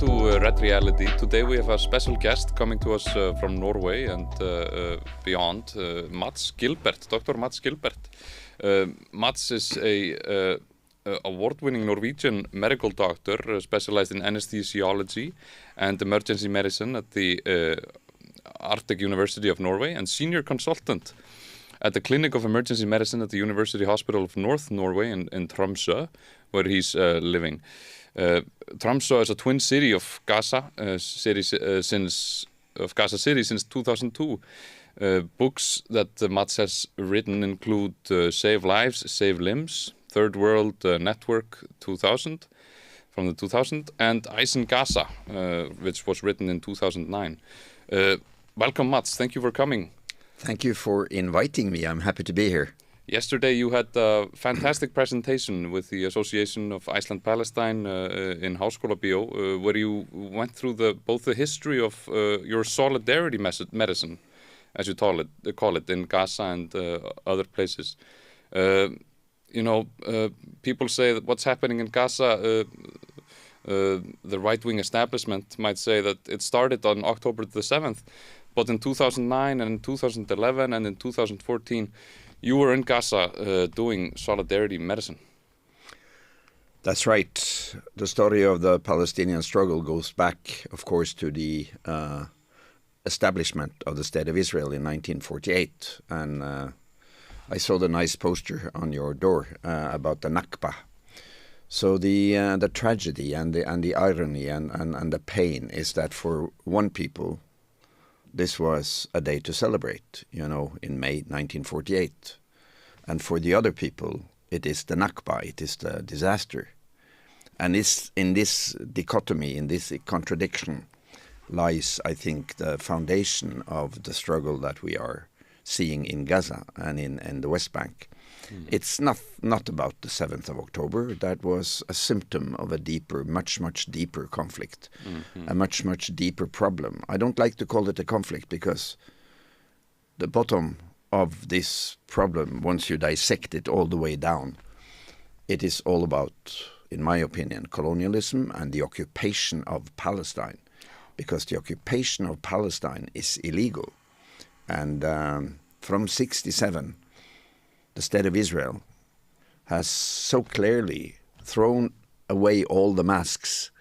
to Red Reality. Today we have a special guest coming to us from Norway and beyond, Mats Gilbert, Dr. Mats Gilbert. Mats is a award-winning Norwegian medical doctor specialized in anesthesiology and emergency medicine at the Arctic University of Norway and senior consultant at the Clinic of Emergency Medicine at the University Hospital of North Norway in Tromsø, where he's living. Tromsø is a twin city of Gaza since 2002. Books that Mats has written include Save Lives, Save Limbs, Third World Network 2000, from the 2000, and Ice in Gaza, which was written in 2009. Welcome, Mats. Thank you for coming. Thank you for inviting me. I'm happy to be here. Yesterday you had a fantastic presentation with the Association of Iceland-Palestina in Háskólabíó, where you went through both the history of your solidarity medicine, as you call it, in Gaza and other places. People say that what's happening in Gaza, the right-wing establishment might say that it started on October the 7th, but in 2009 and in 2011 and in 2014, you were in Gaza doing solidarity medicine. That's right. The story of the Palestinian struggle goes back, of course, to the establishment of the State of Israel in 1948. And I saw the nice poster on your door about the Nakba. So the tragedy and the irony and the pain is that for one people, this was a day to celebrate, in May 1948. And for the other people, it is the Nakba, it is the disaster. And in this dichotomy, in this contradiction, lies, I think, the foundation of the struggle that we are seeing in Gaza and in the West Bank. It's not about the 7th of October. That was a symptom of a deeper, much deeper conflict, a much deeper problem. I don't like to call it a conflict because the bottom of this problem, once you dissect it all the way down, it is all about, in my opinion, colonialism and the occupation of Palestine, because the occupation of Palestine is illegal. And from 1967, the State of Israel has so clearly thrown away all the masks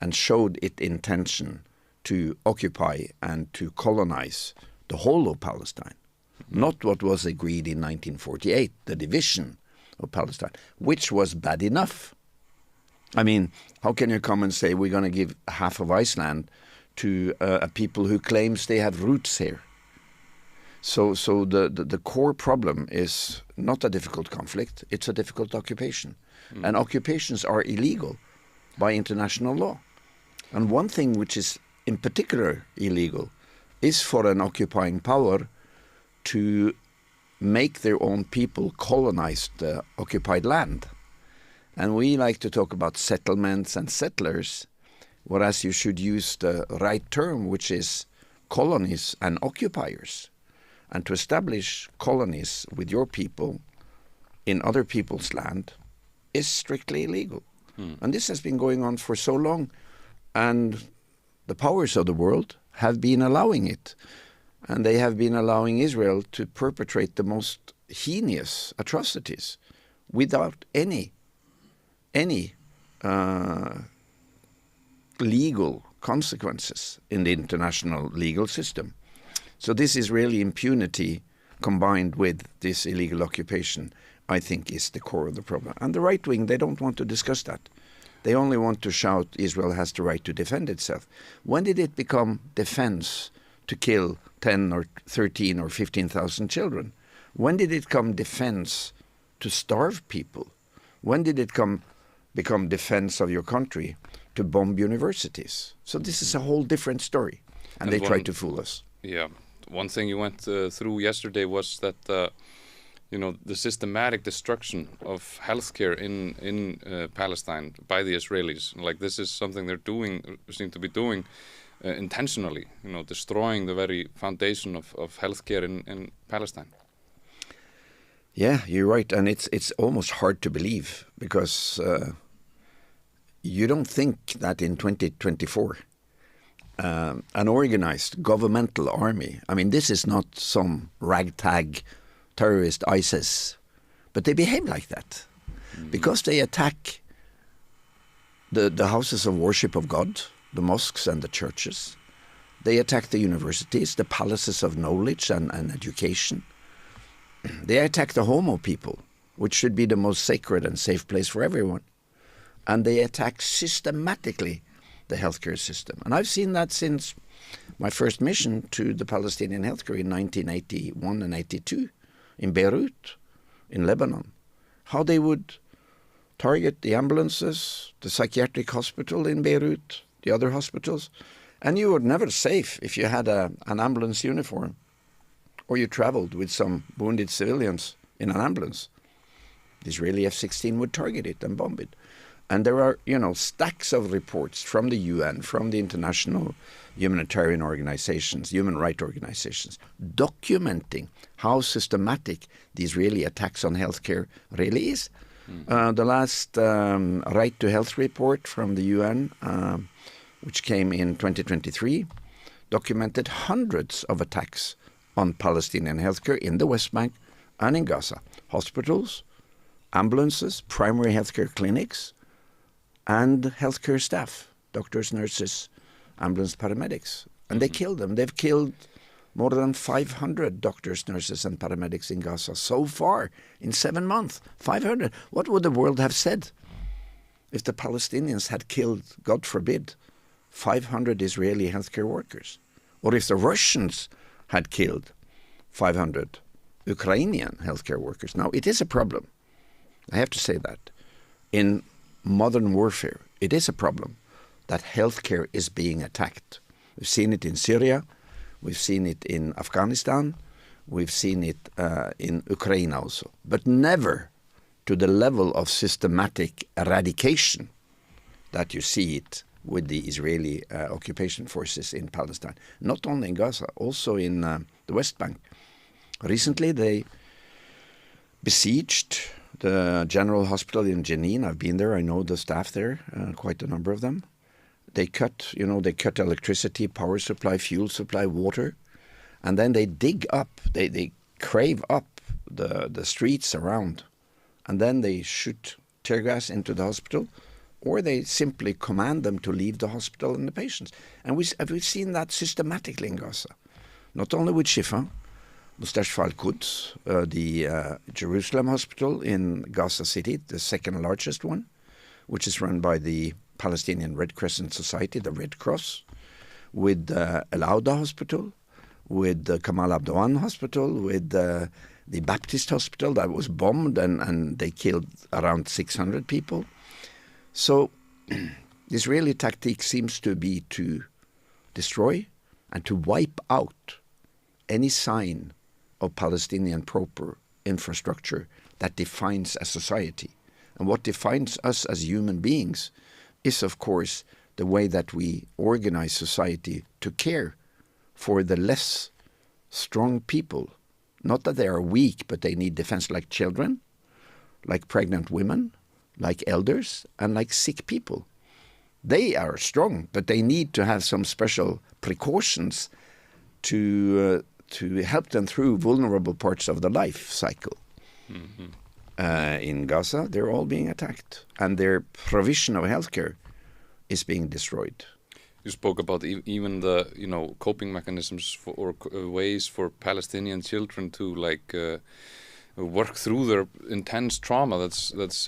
and showed its intention to occupy and to colonize the whole of Palestine. Not what was agreed in 1948, the division of Palestine, which was bad enough. I mean, how can you come and say we're going to give half of Iceland to a people who claims they have roots here? So the core problem is not a difficult conflict, it's a difficult occupation. And occupations are illegal by international law. And one thing which is in particular illegal is for an occupying power to make their own people colonize the occupied land. And we like to talk about settlements and settlers, whereas you should use the right term, which is colonies and occupiers. And to establish colonies with your people in other people's land is strictly illegal. And this has been going on for so long, and the powers of the world have been allowing it. And they have been allowing Israel to perpetrate the most heinous atrocities without any legal consequences in the international legal system. So this is really impunity combined with this illegal occupation, I think, is the core of the problem. And the right wing, they don't want to discuss that. They only want to shout Israel has the right to defend itself. When did it become defense to kill 10 or 13 or 15,000 children? When did it come defense to starve people? When did it become defense of your country to bomb universities? So this is a whole different story. And they try to fool us. Yeah. One thing you went through yesterday was that the systematic destruction of healthcare in Palestine by the Israelis. Like, this is something seem to be doing intentionally. Destroying the very foundation of healthcare in Palestine. Yeah, you're right, and it's almost hard to believe because you don't think that in 2024 an organized governmental army, I mean, this is not some ragtag terrorist ISIS, but they behave like that because they attack the houses of worship of God, the mosques and the churches. They attack the universities, the palaces of knowledge and education. They attack the home of people, which should be the most sacred and safe place for everyone. And they attack systematically the healthcare system. And I've seen that since my first mission to the Palestinian healthcare in 1981 and 82 in Beirut, in Lebanon, how they would target the ambulances, the psychiatric hospital in Beirut, the other hospitals, and you were never safe if you had an ambulance uniform or you traveled with some wounded civilians in an ambulance. The Israeli F-16 would target it and bomb it. And there are, stacks of reports from the UN, from the international humanitarian organizations, human rights organizations, documenting how systematic the Israeli attacks on healthcare really is. The last Right to Health report from the UN, which came in 2023, documented hundreds of attacks on Palestinian healthcare in the West Bank and in Gaza. Hospitals, ambulances, primary healthcare clinics, and healthcare staff, doctors, nurses, ambulance paramedics. And they killed them. They've killed more than 500 doctors, nurses, and paramedics in Gaza so far in 7 months. 500. What would the world have said if the Palestinians had killed, God forbid, 500 Israeli healthcare workers? Or if the Russians had killed 500 Ukrainian healthcare workers? Now, it is a problem. I have to say that. In modern warfare, it is a problem that healthcare is being attacked. We've seen it in Syria. We've seen it in Afghanistan. We've seen it in Ukraine also. But never to the level of systematic eradication that you see it with the Israeli occupation forces in Palestine. Not only in Gaza, also in the West Bank. Recently, they besieged the General Hospital in Jenin. I've been there. I know the staff there, quite a number of them. They cut electricity, power supply, fuel supply, water, and then they dig up, they crave up the streets around, and then they shoot tear gas into the hospital, or they simply command them to leave the hospital and the patients. And we've seen that systematically in Gaza, not only with Shifa, Mustashfa al-Quds, the Jerusalem hospital in Gaza City, the second largest one, which is run by the Palestinian Red Crescent Society, the Red Cross, with El Auda Hospital, with the Kamal Abdoan Hospital, with the Baptist Hospital that was bombed and they killed around 600 people. So the Israeli tactic seems to be to destroy and to wipe out any sign of Palestinian proper infrastructure that defines a society. And what defines us as human beings is, of course, the way that we organize society to care for the less strong people. Not that they are weak, but they need defense, like children, like pregnant women, like elders, and like sick people. They are strong, but they need to have some special precautions to help them through vulnerable parts of the life cycle. In Gaza, they're all being attacked, and their provision of healthcare is being destroyed. You spoke about even the coping mechanisms or ways for Palestinian children to work through their intense trauma that's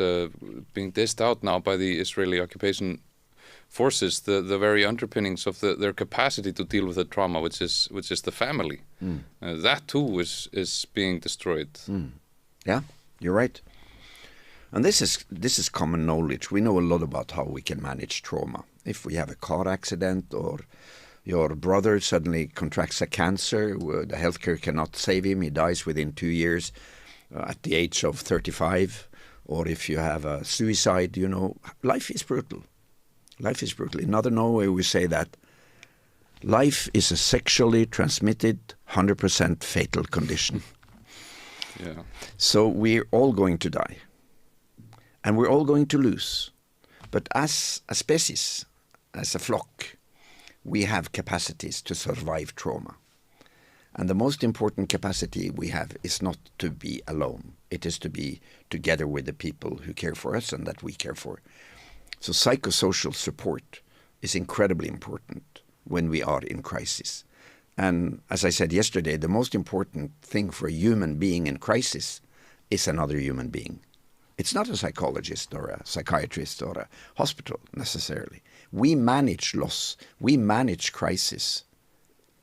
being dished out now by the Israeli occupation forces, the very underpinnings of their capacity to deal with the trauma, which is the family. That too is being destroyed. Yeah, you're right. And this is common knowledge. We know a lot about how we can manage trauma. If we have a car accident, or your brother suddenly contracts a cancer, the healthcare cannot save him, he dies within 2 years at the age of 35, or if you have a suicide, life is brutal. Life is brutal. In Northern Norway, we say that life is a sexually transmitted, 100% fatal condition. Yeah. So we're all going to die. And we're all going to lose. But as a species, as a flock, we have capacities to survive trauma. And the most important capacity we have is not to be alone. It is to be together with the people who care for us and that we care for. So psychosocial support is incredibly important when we are in crisis. And as I said yesterday, the most important thing for a human being in crisis is another human being. It's not a psychologist or a psychiatrist or a hospital necessarily. We manage loss. We manage crisis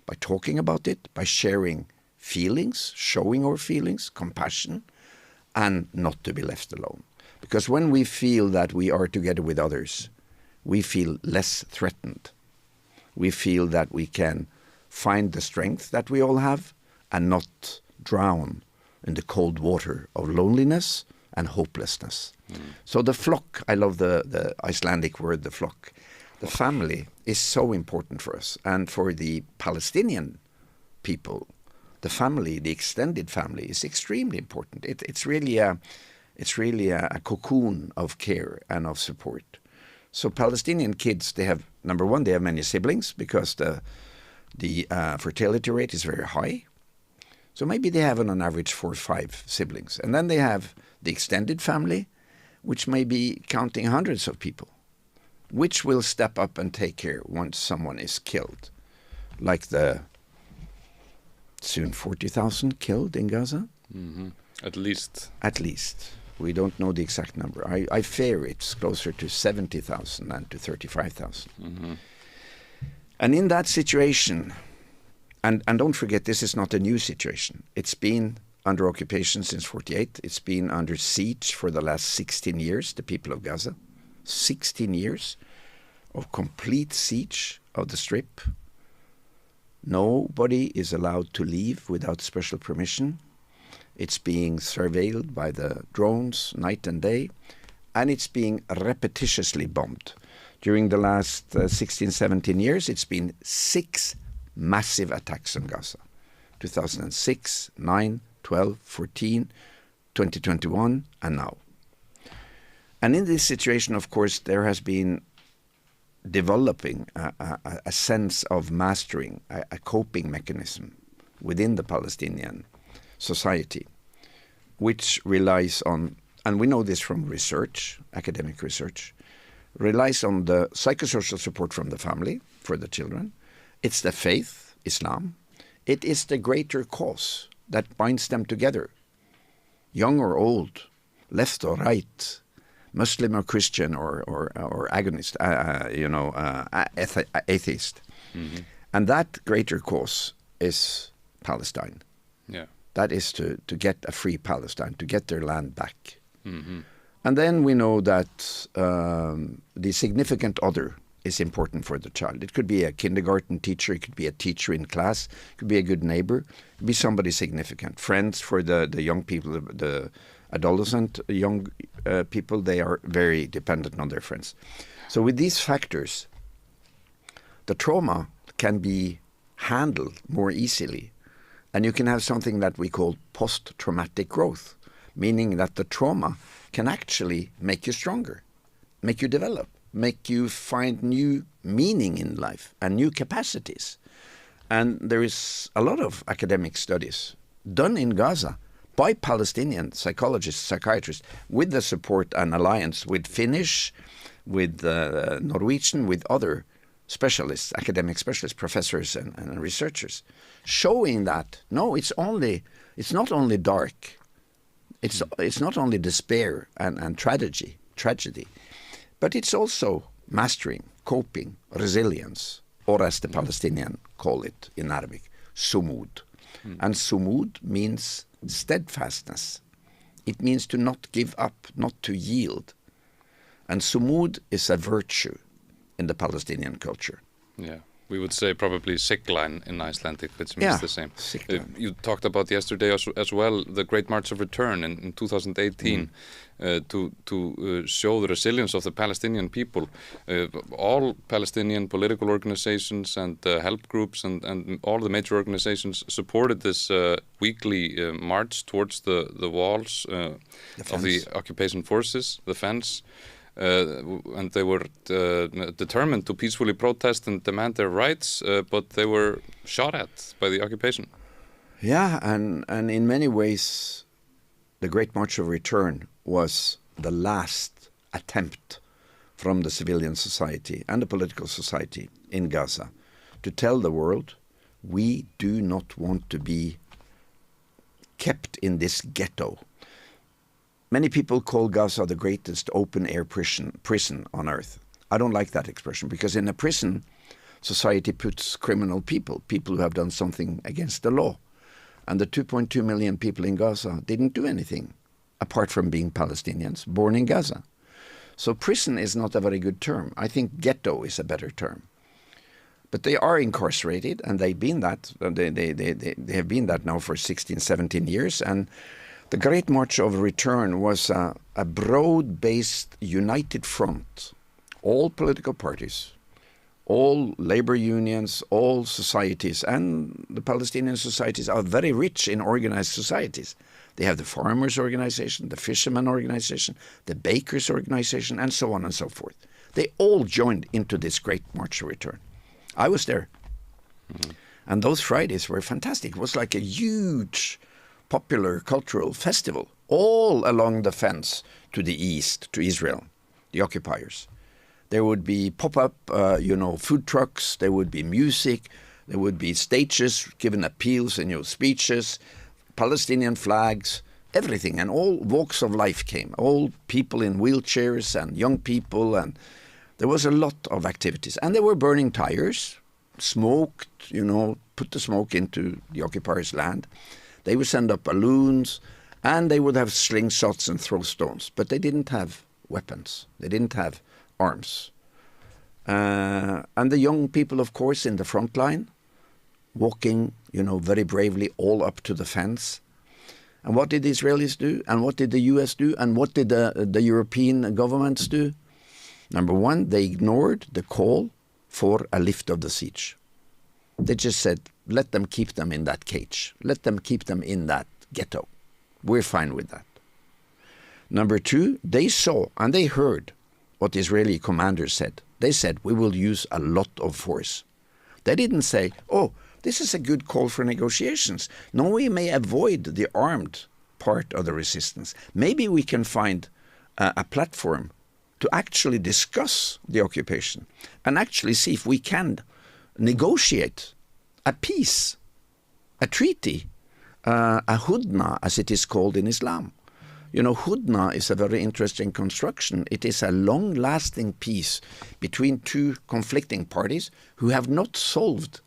by talking about it, by sharing feelings, showing our feelings, compassion, and not to be left alone. Because when we feel that we are together with others, we feel less threatened. We feel that we can find the strength that we all have and not drown in the cold water of loneliness and hopelessness. So the flock, I love the Icelandic word, the flock. The family is so important for us. And for the Palestinian people, the family, the extended family, is extremely important. It's really a cocoon of care and of support. So Palestinian kids, they have, number one, they have many siblings because the fertility rate is very high. So maybe they have on average 4 or 5 siblings. And then they have the extended family, which may be counting hundreds of people, which will step up and take care once someone is killed, like the soon 40,000 killed in Gaza. Mm-hmm. At least. At least. We don't know the exact number. I fear it's closer to 70,000 than to 35,000. Mm-hmm. And in that situation, and don't forget, this is not a new situation. It's been under occupation since 48. It's been under siege for the last 16 years, the people of Gaza. 16 years of complete siege of the Strip. Nobody is allowed to leave without special permission. It's being surveilled by the drones night and day, and it's being repetitiously bombed. During the last 16, 17 years, it's been 6 massive attacks on Gaza. 2006, 9, 12, 14, 2021, and now. And in this situation, of course, there has been developing a sense of mastering, a coping mechanism within the Palestinian society, which relies on, and we know this from research, academic research, relies on the psychosocial support from the family for the children. It's the faith, Islam. It is the greater cause that binds them together, young or old, left or right, Muslim or Christian or agonist, atheist. Mm-hmm. And that greater cause is Palestine. Yeah. That is to get a free Palestine, to get their land back. Mm-hmm. And then we know that the significant other is important for the child. It could be a kindergarten teacher, it could be a teacher in class, it could be a good neighbor, it could be somebody significant. Friends for the young people, the adolescent young people, they are very dependent on their friends. So with these factors, the trauma can be handled more easily. And you can have something that we call post-traumatic growth, meaning that the trauma can actually make you stronger, make you develop, make you find new meaning in life and new capacities. And there is a lot of academic studies done in Gaza by Palestinian psychologists, psychiatrists, with the support and alliance with Finnish, with Norwegian, with other specialists, academic specialists, professors and researchers, showing that, no, it's not only dark, it's not only despair and tragedy, but it's also mastering, coping, resilience, or as the Palestinian call it in Arabic, sumud. And sumud means steadfastness. It means to not give up, not to yield. And sumud is a virtue in the Palestinian culture. Yeah, we would say probably siglan in Icelandic, which means the same. You talked about yesterday as well the Great March of Return in 2018 to show the resilience of the Palestinian people. All Palestinian political organizations and help groups and all the major organizations supported this weekly march towards the walls of the occupation forces, the fence. and they were determined to peacefully protest and demand their rights, but they were shot at by the occupation. Yeah, and in many ways, the Great March of Return was the last attempt from the civilian society and the political society in Gaza to tell the world, we do not want to be kept in this ghetto. Many people call Gaza the greatest open-air prison on earth. I don't like that expression, because in a prison, society puts criminal people who have done something against the law. And the 2.2 million people in Gaza didn't do anything, apart from being Palestinians born in Gaza. So prison is not a very good term. I think ghetto is a better term. But they are incarcerated, and they've been that. They have been that now for 16, 17 years. And the Great March of Return was a broad-based united front. All political parties, all labor unions, all societies, and the Palestinian societies are very rich in organized societies. They have the farmers' organization, the fishermen' organization, the bakers' organization, and so on and so forth. They all joined into this Great March of Return. I was there. Mm-hmm. And those Fridays were fantastic. It was like a huge popular cultural festival all along the fence to the east, to Israel, the occupiers. There would be pop-up, food trucks. There would be music. There would be stages giving appeals and speeches, Palestinian flags, everything. And all walks of life came. All people in wheelchairs and young people. And there was a lot of activities. And they were burning tires, smoked, put the smoke into the occupiers' land. They would send up balloons, and they would have slingshots and throw stones. But they didn't have weapons. They didn't have arms. And the young people, of course, in the front line, walking, very bravely all up to the fence. And what did the Israelis do? And what did the US do? And what did the European governments do? Number one, they ignored the call for a lift of the siege. They just said, let them keep them in that cage. Let them keep them in that ghetto. We're fine with that. Number two, they saw and they heard what the Israeli commanders said. They said, we will use a lot of force. They didn't say, oh, this is a good call for negotiations. No, we may avoid the armed part of the resistance. Maybe we can find a platform to actually discuss the occupation and actually see if we can negotiate a peace, a treaty, a hudna, as it is called in Islam. Hudna is a very interesting construction. It is a long-lasting peace between two conflicting parties who have not solved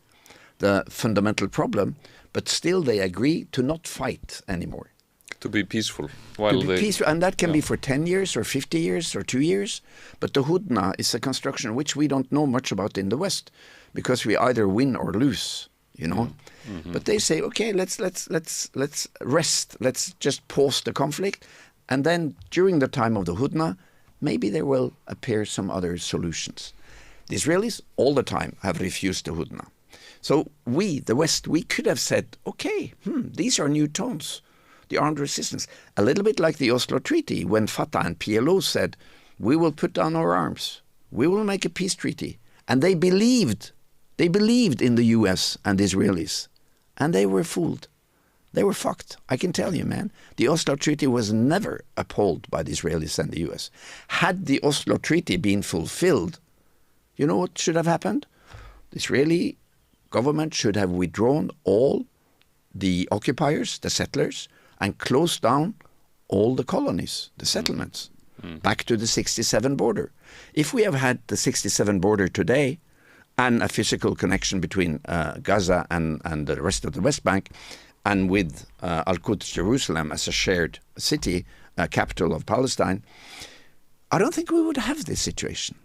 the fundamental problem, but still they agree to not fight anymore. To be peaceful. Peaceful, and that can be for 10 years or 50 years or 2 years. But the hudna is a construction which we don't know much about in the West, because we either win or lose, Mm-hmm. But they say, okay, let's rest. Let's just pause the conflict. And then during the time of the hudna, maybe there will appear some other solutions. The Israelis all the time have refused the hudna. So we, the West, we could have said, okay, these are new tones. The armed resistance, a little bit like the Oslo Treaty, when Fatah and PLO said, we will put down our arms. We will make a peace treaty. And they believed in the US and the Israelis. And they were fooled. They were fucked. I can tell you, man. The Oslo Treaty was never upheld by the Israelis and the US. Had the Oslo Treaty been fulfilled, you know what should have happened? The Israeli government should have withdrawn all the occupiers, the settlers, and closed down all the colonies, the settlements, back to the 67 border. If we have had the 67 border today, and a physical connection between Gaza and the rest of the West Bank, and with Al-Quds, Jerusalem, as a shared city, capital of Palestine, I don't think we would have this situation.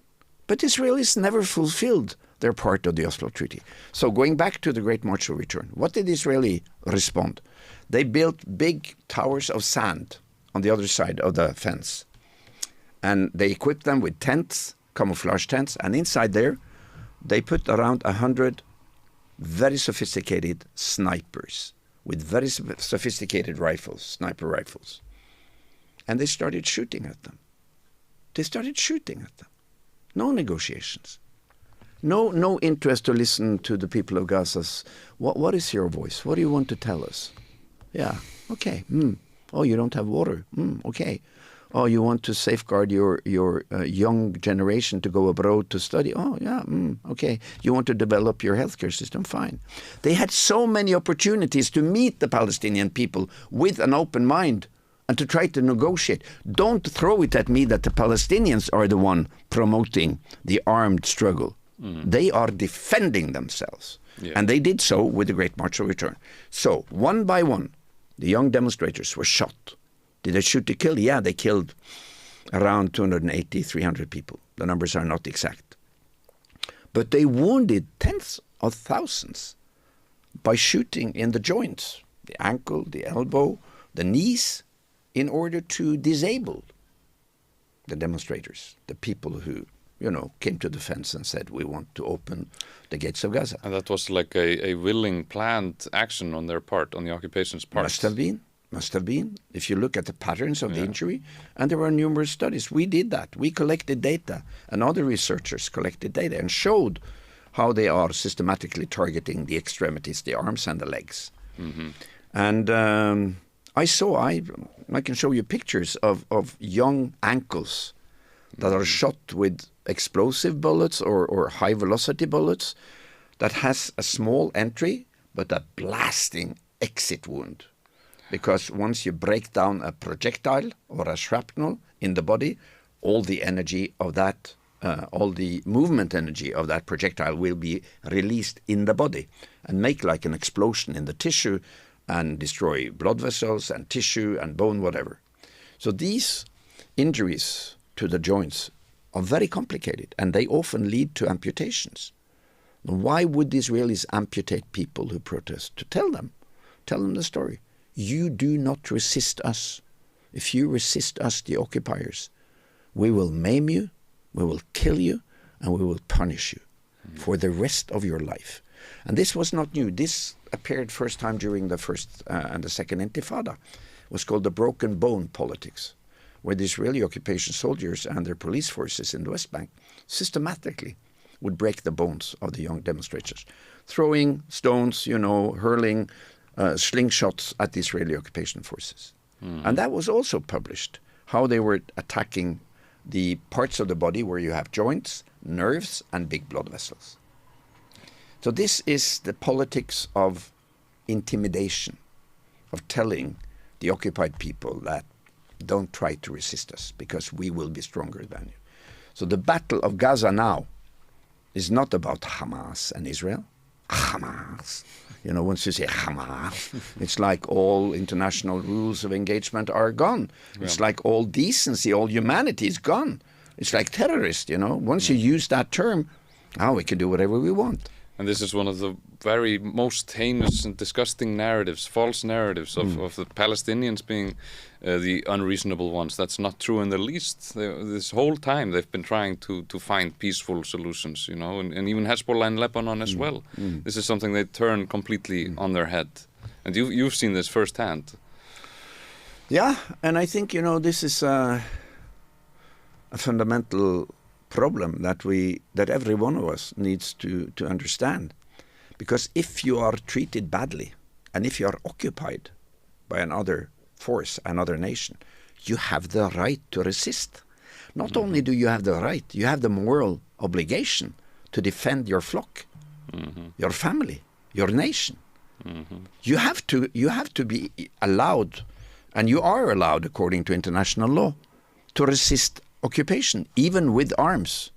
But Israelis never fulfilled their part of the Oslo Treaty. So going back to the Great March of Return, what did Israeli respond? They built big towers of sand on the other side of the fence. And they equipped them with tents, camouflage tents, and inside there, they put around 100 very sophisticated snipers with very sophisticated rifles, sniper rifles. And they started shooting at them. they started shooting at them. No negotiations. No interest to listen to the people of Gaza's, what is your voice? What do you want to tell us? Yeah, okay. Oh, you don't have water. Okay. Oh, you want to safeguard your young generation to go abroad to study. Oh, yeah, okay. You want to develop your healthcare system. Fine. They had so many opportunities to meet the Palestinian people with an open mind and to try to negotiate. Don't throw it at me that the Palestinians are the one promoting the armed struggle. They are defending themselves. Yeah. And they did so with the Great March of Return. So, one by one, the young demonstrators were shot. Did they shoot to kill? Yeah, they killed around 280, 300 people. The numbers are not exact. But they wounded tens of thousands by shooting in the joints, the ankle, the elbow, the knees, in order to disable the demonstrators, the people who, came to the fence and said, we want to open the gates of Gaza. And that was like a willing, planned action on their part, on the occupation's part. Must have been. If you look at the patterns of the injury, and there were numerous studies. We did that. We collected data, and other researchers collected data and showed how they are systematically targeting the extremities, the arms and the legs. And I can show you pictures of young ankles that are shot with explosive bullets or high-velocity bullets that has a small entry but a blasting exit wound. Because once you break down a projectile or a shrapnel in the body, all the energy of that, all the movement energy of that projectile will be released in the body and make like an explosion in the tissue and destroy blood vessels and tissue and bone, whatever. So these injuries to the joints are very complicated, and they often lead to amputations. Why would the Israelis amputate people who protest? To tell them the story. You do not resist us. If you resist us, the occupiers, we will maim you, we will kill you, and we will punish you for the rest of your life. And this was not new. This appeared first time during the first and the second Intifada. It was called the broken bone politics, where the Israeli occupation soldiers and their police forces in the West Bank systematically would break the bones of the young demonstrators, throwing stones, hurling slingshots at the Israeli occupation forces. And that was also published, how they were attacking the parts of the body where you have joints, nerves, and big blood vessels. So this is the politics of intimidation, of telling the occupied people that don't try to resist us because we will be stronger than you. So the battle of Gaza now is not about Hamas and Israel. Hamas. Once you say Hamas, it's like all international rules of engagement are gone. Yeah. It's like all decency, all humanity is gone. It's like terrorist, Once you use that term, we can do whatever we want. And this is one of the very most heinous and disgusting narratives, false narratives of the Palestinians being the unreasonable ones. That's not true in the least. This whole time they've been trying to find peaceful solutions, and even Hezbollah in Lebanon as well. This is something they turn completely on their head. And you've seen this firsthand. Yeah, and I think, this is a fundamental problem that every one of us needs to understand. Because if you are treated badly and if you are occupied by another force, another nation, you have the right to resist. Not only do you have the right, you have the moral obligation to defend your flock, your family, your nation. You have to be allowed, and you are allowed according to international law, to resist occupation, even with arms,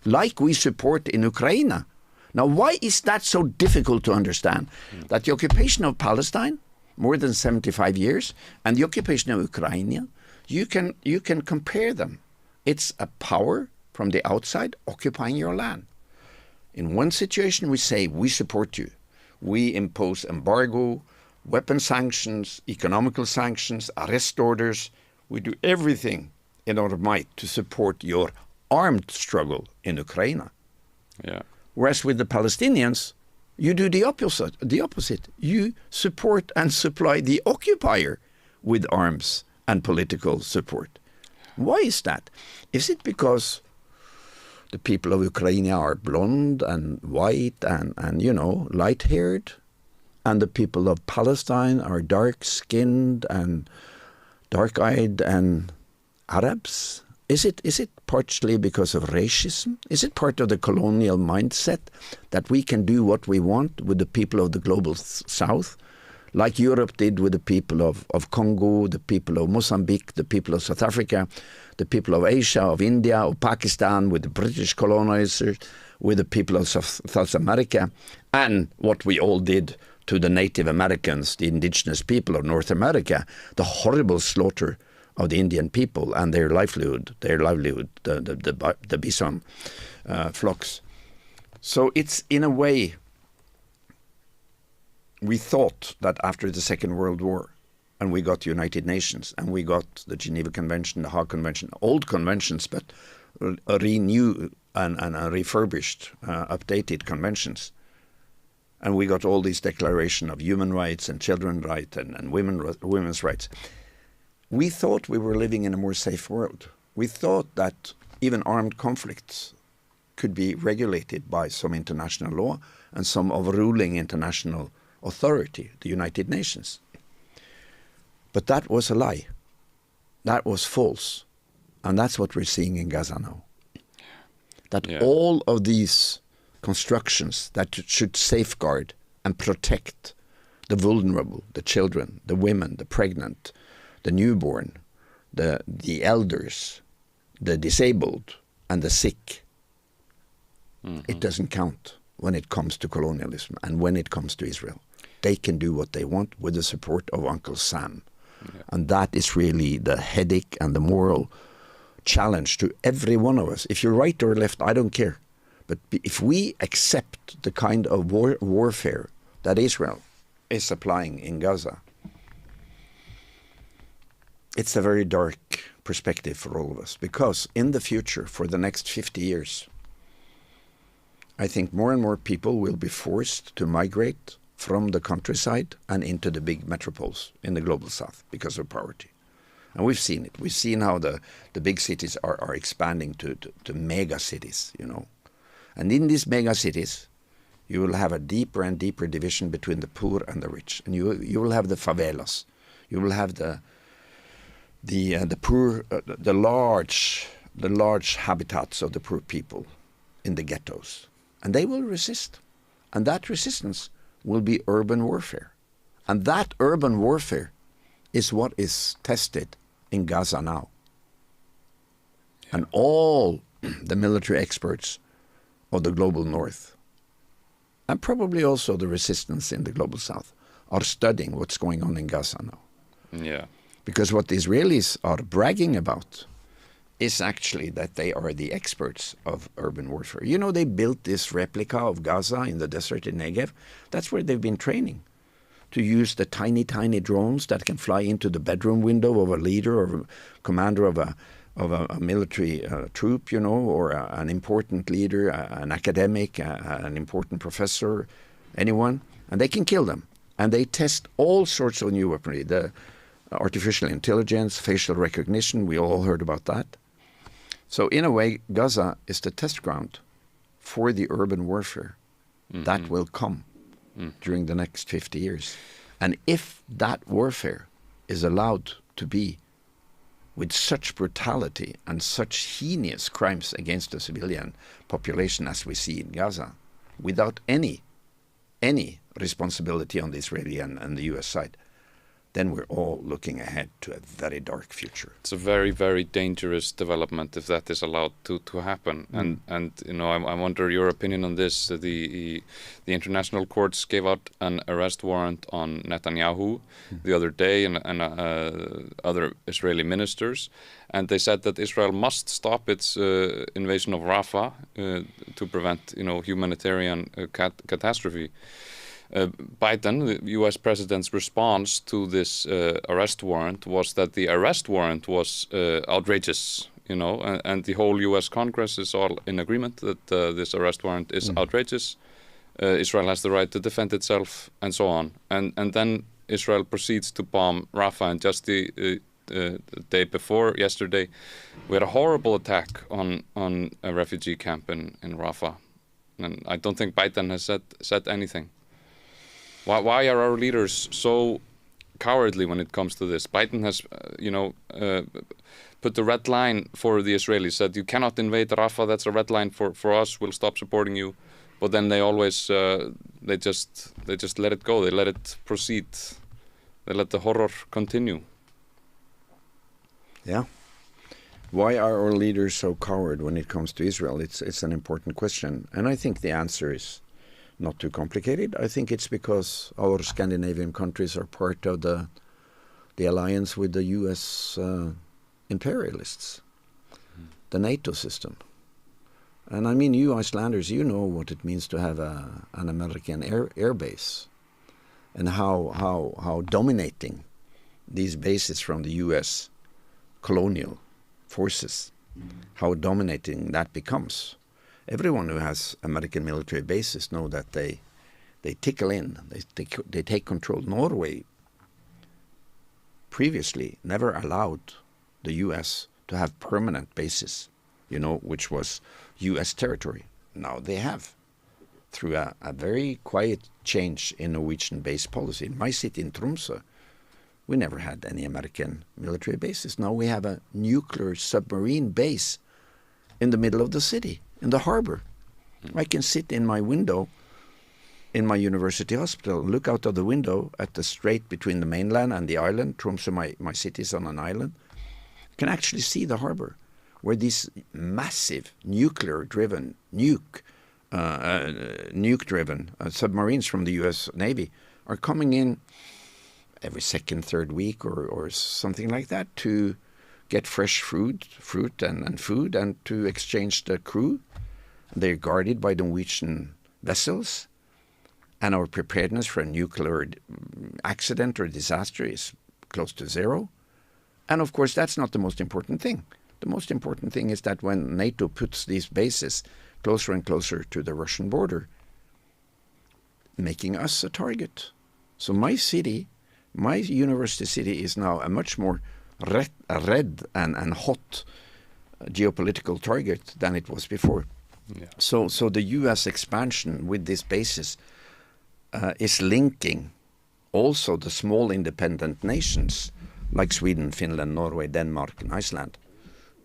like we support in Ukraine. Now, why is that so difficult to understand? That the occupation of Palestine, more than 75 years, and the occupation of Ukraine, you can compare them. It's a power from the outside occupying your land. In one situation, we say, we support you. We impose embargo, weapon sanctions, economical sanctions, arrest orders. We do everything in our might to support your armed struggle in Ukraine. Yeah. Whereas with the Palestinians, you do the opposite. You support and supply the occupier with arms and political support. Why is that? Is it because the people of Ukraine are blonde and white and light-haired, and the people of Palestine are dark-skinned and dark-eyed and Arabs? Is it partially because of racism? Is it part of the colonial mindset that we can do what we want with the people of the global south, like Europe did with the people of Congo, the people of Mozambique, the people of South Africa, the people of Asia, of India, of Pakistan, with the British colonizers, with the people of South America, and what we all did to the Native Americans, the indigenous people of North America, the horrible slaughter of the Indian people and their livelihood, the bison flocks. So it's in a way, we thought that after the Second World War, and we got United Nations, and we got the Geneva Convention, the Hague Convention, old conventions, but renewed and refurbished, updated conventions. And we got all these declarations of human rights and children's rights and women's rights. We thought we were living in a more safe world. We thought that even armed conflicts could be regulated by some international law and some overruling international authority, the United Nations. But that was a lie. That was false. And that's what we're seeing in Gaza now. That all of these constructions that should safeguard and protect the vulnerable, the children, the women, the pregnant, the newborn, the elders, the disabled, and the sick, it doesn't count when it comes to colonialism and when it comes to Israel. They can do what they want with the support of Uncle Sam. Yeah. And that is really the headache and the moral challenge to every one of us. If you're right or left, I don't care. But if we accept the kind of warfare that Israel is applying in Gaza, it's a very dark perspective for all of us. Because in the future, for the next 50 years, I think more and more people will be forced to migrate from the countryside and into the big metropoles in the global south because of poverty. And we've seen it. We've seen how the big cities are expanding to mega cities, And in these mega cities, you will have a deeper and deeper division between the poor and the rich. And you will have the favelas. You will have the poor, the large habitats of the poor people in the ghettos. And they will resist. And that resistance will be urban warfare. And that urban warfare is what is tested in Gaza now. Yeah. And all the military experts of the global north, and probably also the resistance in the global south, are studying what's going on in Gaza now. Yeah. Because what the Israelis are bragging about is actually that they are the experts of urban warfare. They built this replica of Gaza in the desert in Negev. That's where they've been training, to use the tiny, tiny drones that can fly into the bedroom window of a leader or a commander of a military troop, or an important leader, an academic, an important professor, anyone, and they can kill them. And they test all sorts of new weaponry, the artificial intelligence, facial recognition, we all heard about that. So in a way, Gaza is the test ground for the urban warfare that will come during the next 50 years. And if that warfare is allowed to be with such brutality and such heinous crimes against the civilian population as we see in Gaza, without any responsibility on the Israeli and the US side, then we're all looking ahead to a very dark future. It's a very, very dangerous development if that is allowed to happen. And I wonder your opinion on this. The international courts gave out an arrest warrant on Netanyahu the other day and other Israeli ministers, and they said that Israel must stop its invasion of Rafah to prevent humanitarian catastrophe. Biden, the U.S. president's response to this arrest warrant was that the arrest warrant was outrageous, and the whole U.S. Congress is all in agreement that this arrest warrant is outrageous. Israel has the right to defend itself, and so on. And then Israel proceeds to bomb Rafah, and just the day before yesterday, we had a horrible attack on a refugee camp in Rafah, and I don't think Biden has said anything. Why are our leaders so cowardly when it comes to this? Biden has, put the red line for the Israelis, said you cannot invade Rafah, that's a red line for us, we'll stop supporting you. But then they always, they just let it go, they let it proceed, they let the horror continue. Yeah. Why are our leaders so coward when it comes to Israel? It's an important question. And I think the answer is not too complicated. I think it's because our Scandinavian countries are part of the alliance with the U.S. Imperialists, the NATO system. And I mean, you Icelanders, you know what it means to have an American air base, and how dominating these bases from the U.S. colonial forces, how dominating that becomes. Everyone who has American military bases know that they tickle in, they take control. Norway previously never allowed the U.S. to have permanent bases, which was U.S. territory. Now they have, through a very quiet change in Norwegian base policy. In my city, in Tromsø, we never had any American military bases. Now we have a nuclear submarine base in the middle of the city, in the harbor. I can sit in my window in my university hospital, look out of the window at the strait between the mainland and the island. Tromsø, my city, is on an island. You can actually see the harbor, where these massive nuke-driven submarines from the U.S. Navy are coming in every second, third week or something like that to get fresh fruit and food, and to exchange the crew. They're guarded by Norwegian vessels, and our preparedness for a nuclear accident or disaster is close to zero. And of course, that's not the most important thing. The most important thing is that when NATO puts these bases closer and closer to the Russian border, making us a target. So my city, my university city, is now a much more red and hot geopolitical target than it was before. Yeah. So the U.S. expansion with these bases is linking also the small independent nations like Sweden, Finland, Norway, Denmark, and Iceland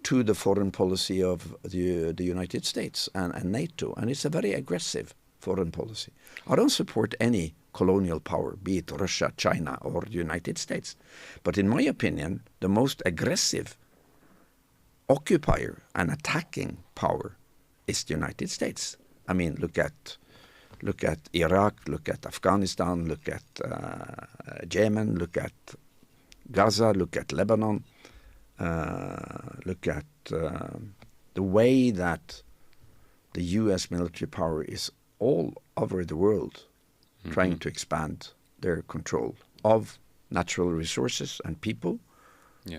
to the foreign policy of the United States and NATO. And it's a very aggressive foreign policy. I don't support any colonial power, be it Russia, China, or the United States. But in my opinion, the most aggressive occupier and attacking power is the United States. I mean, look at Iraq, look at Afghanistan, look at Yemen, look at Gaza, look at Lebanon, look at the way that the U.S. military power is all over the world trying to expand their control of natural resources and people,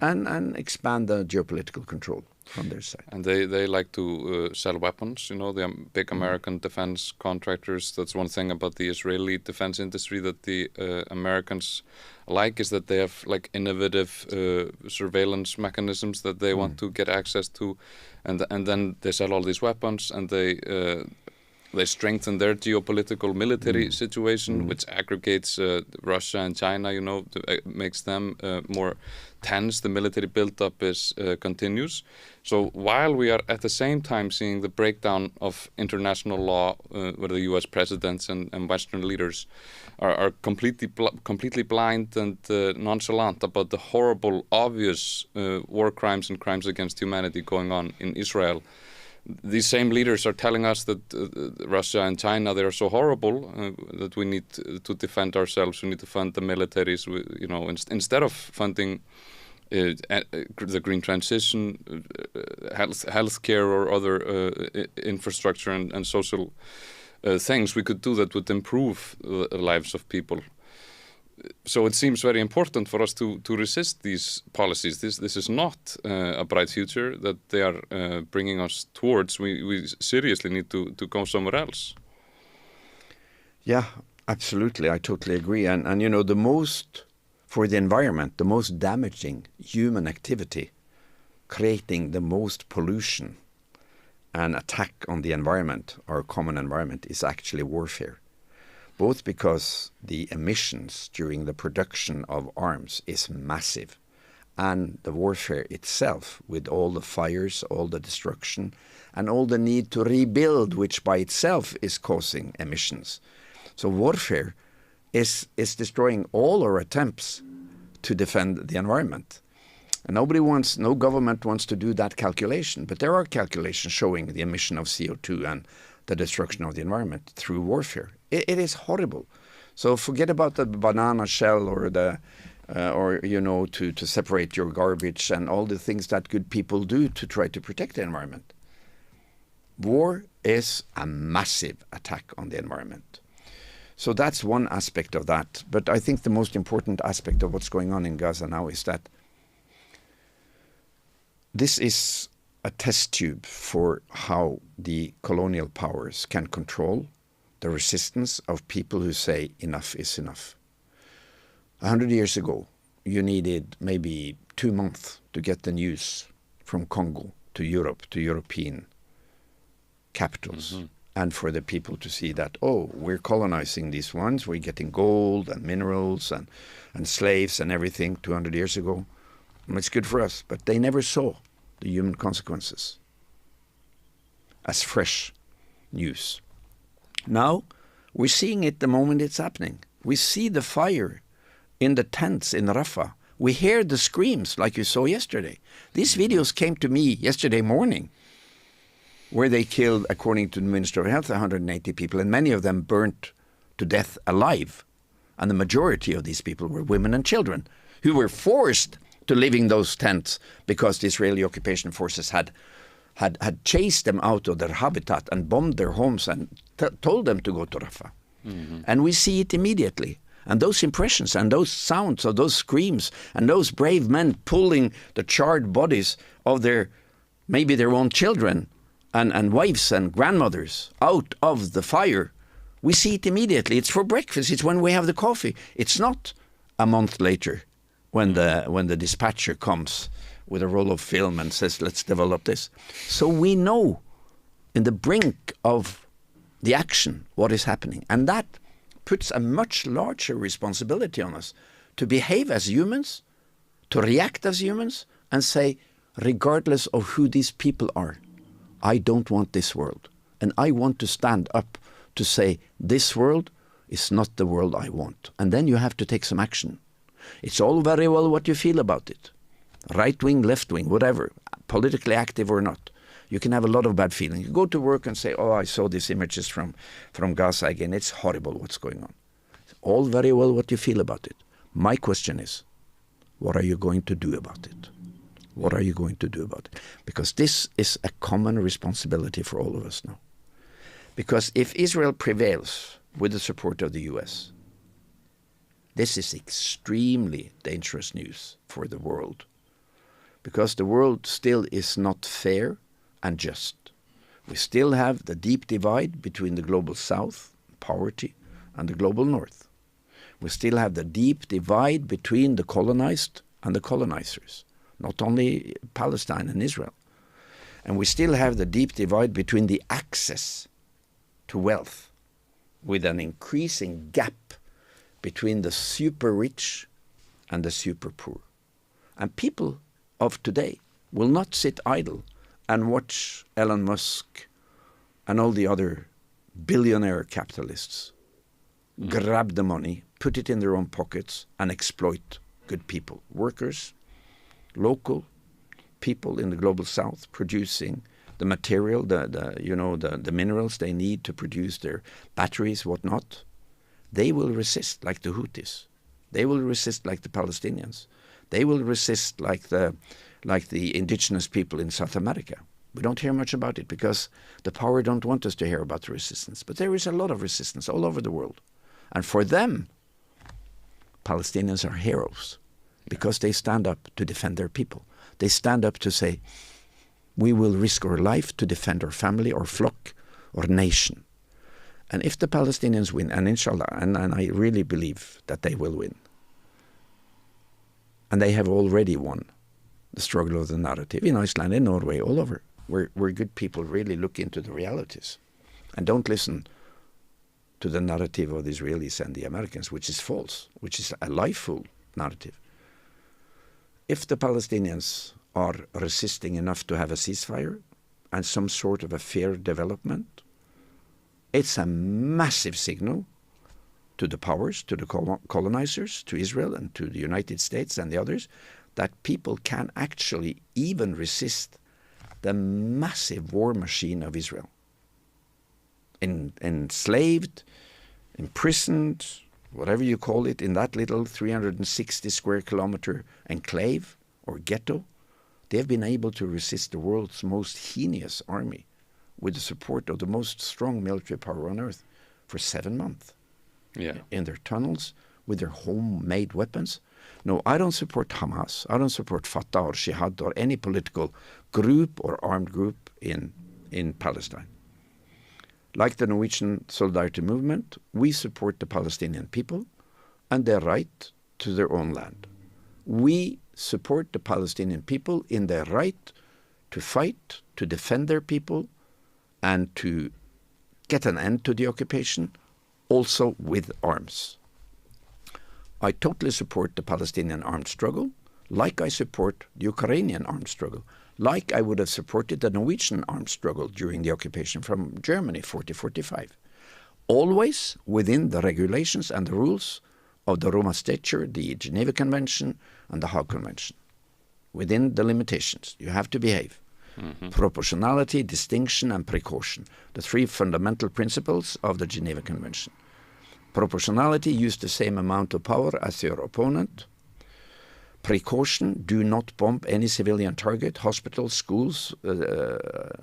and expand the geopolitical control from their side. And they like to sell weapons, the big American defense contractors. That's one thing about the Israeli defense industry that the Americans like, is that they have like innovative surveillance mechanisms that they want to get access to, and then they sell all these weapons, and they strengthen their geopolitical military situation, which aggregates Russia and China, makes them more tense. The military buildup continues. So while we are at the same time seeing the breakdown of international law, where the U.S. presidents and Western leaders are completely blind and nonchalant about the horrible, obvious war crimes and crimes against humanity going on in Israel, these same leaders are telling us that Russia and China, they are so horrible that we need to defend ourselves. We need to fund the militaries, instead of funding the green transition, healthcare or other infrastructure and social things. We could do that would improve the lives of people. So it seems very important for us to resist these policies. This is not a bright future that they are bringing us towards. We seriously need to go somewhere else. Yeah, absolutely. I totally agree. And the most for the environment, the most damaging human activity, creating the most pollution and attack on the environment, our common environment, is actually warfare. Both because the emissions during the production of arms is massive, and the warfare itself, with all the fires, all the destruction, and all the need to rebuild, which by itself is causing emissions. So warfare is destroying all our attempts to defend the environment. And no government wants to do that calculation, but there are calculations showing the emission of CO2 and the destruction of the environment through warfare. It is horrible. So forget about the banana shell or to separate your garbage and all the things that good people do to try to protect the environment. War is a massive attack on the environment. So that's one aspect of that. But I think the most important aspect of what's going on in Gaza now is that this is a test tube for how the colonial powers can control the resistance of people who say enough is enough. 100 years ago, you needed maybe 2 months to get the news from Congo to Europe, to European capitals. Mm-hmm. And for the people to see that, oh, we're colonizing these ones, we're getting gold and minerals and slaves and everything 200 years ago. And it's good for us. But they never saw the human consequences as fresh news. Now, we're seeing it the moment it's happening. We see the fire in the tents in Rafah. We hear the screams like you saw yesterday. These videos came to me yesterday morning, where they killed, according to the Minister of Health, 180 people, and many of them burnt to death alive. And the majority of these people were women and children who were forced to live in those tents because the Israeli occupation forces had chased them out of their habitat and bombed their homes and told them to go to Rafah. Mm-hmm. And we see it immediately. And those impressions and those sounds of those screams and those brave men pulling the charred bodies of maybe their own children and wives and grandmothers out of the fire, we see it immediately. It's for breakfast. It's when we have the coffee. It's not a month later when the dispatcher comes with a roll of film and says, let's develop this. So we know in the brink of the action what is happening. And that puts a much larger responsibility on us to behave as humans, to react as humans, and say, regardless of who these people are, I don't want this world. And I want to stand up to say, this world is not the world I want. And then you have to take some action. It's all very well what you feel about it. Right wing, left wing, whatever, politically active or not. You can have a lot of bad feelings. You go to work and say, oh, I saw these images from Gaza again. It's horrible what's going on. It's all very well what you feel about it. My question is, what are you going to do about it? What are you going to do about it? Because this is a common responsibility for all of us now. Because if Israel prevails with the support of the US, this is extremely dangerous news for the world. Because the world still is not fair and just. We still have the deep divide between the global south, poverty, and the global north. We still have the deep divide between the colonized and the colonizers, not only Palestine and Israel. And we still have the deep divide between the access to wealth, with an increasing gap between the super rich and the super poor. And people of today will not sit idle and watch Elon Musk and all the other billionaire capitalists grab the money, put it in their own pockets, and exploit good people, workers, local people in the global south producing the material, the minerals they need to produce their batteries, whatnot. They will resist like the Houthis. They will resist like the Palestinians. They will resist like the indigenous people in South America. We don't hear much about it because the power don't want us to hear about the resistance. But there is a lot of resistance all over the world. And for them, Palestinians are heroes because they stand up to defend their people. They stand up to say, we will risk our life to defend our family, our flock, our nation. And if the Palestinians win, and inshallah, and I really believe that they will win, And they have already won the struggle of the narrative in Iceland, in Norway, all over, where good people really look into the realities and don't listen to the narrative of the Israelis and the Americans, which is false, which is a lie-full narrative. If the Palestinians are resisting enough to have a ceasefire and some sort of a fair development, it's a massive signal to the powers, to the colonizers, to Israel and to the United States and the others, that people can actually even resist the massive war machine of Israel. Enslaved, imprisoned, whatever you call it, in that little 360 square kilometer enclave or ghetto, they have been able to resist the world's most heinous army with the support of the most strong military power on earth for 7 months. Yeah. In their tunnels, with their homemade weapons. No, I don't support Hamas. I don't support Fatah or Jihad or any political group or armed group in Palestine. Like the Norwegian Solidarity Movement, we support the Palestinian people and their right to their own land. We support the Palestinian people in their right to fight, to defend their people, and to get an end to the occupation, also with arms. I totally support the Palestinian armed struggle, like I support the Ukrainian armed struggle, like I would have supported the Norwegian armed struggle during the occupation from Germany, 40-45. Always within the regulations and the rules of the Roma Statute, the Geneva Convention, and the Hague Convention. Within the limitations, you have to behave. Mm-hmm. Proportionality, distinction, and precaution, the 3 fundamental principles of the Geneva Convention. Proportionality, use the same amount of power as your opponent. Precaution, do not bomb any civilian target, hospitals, schools,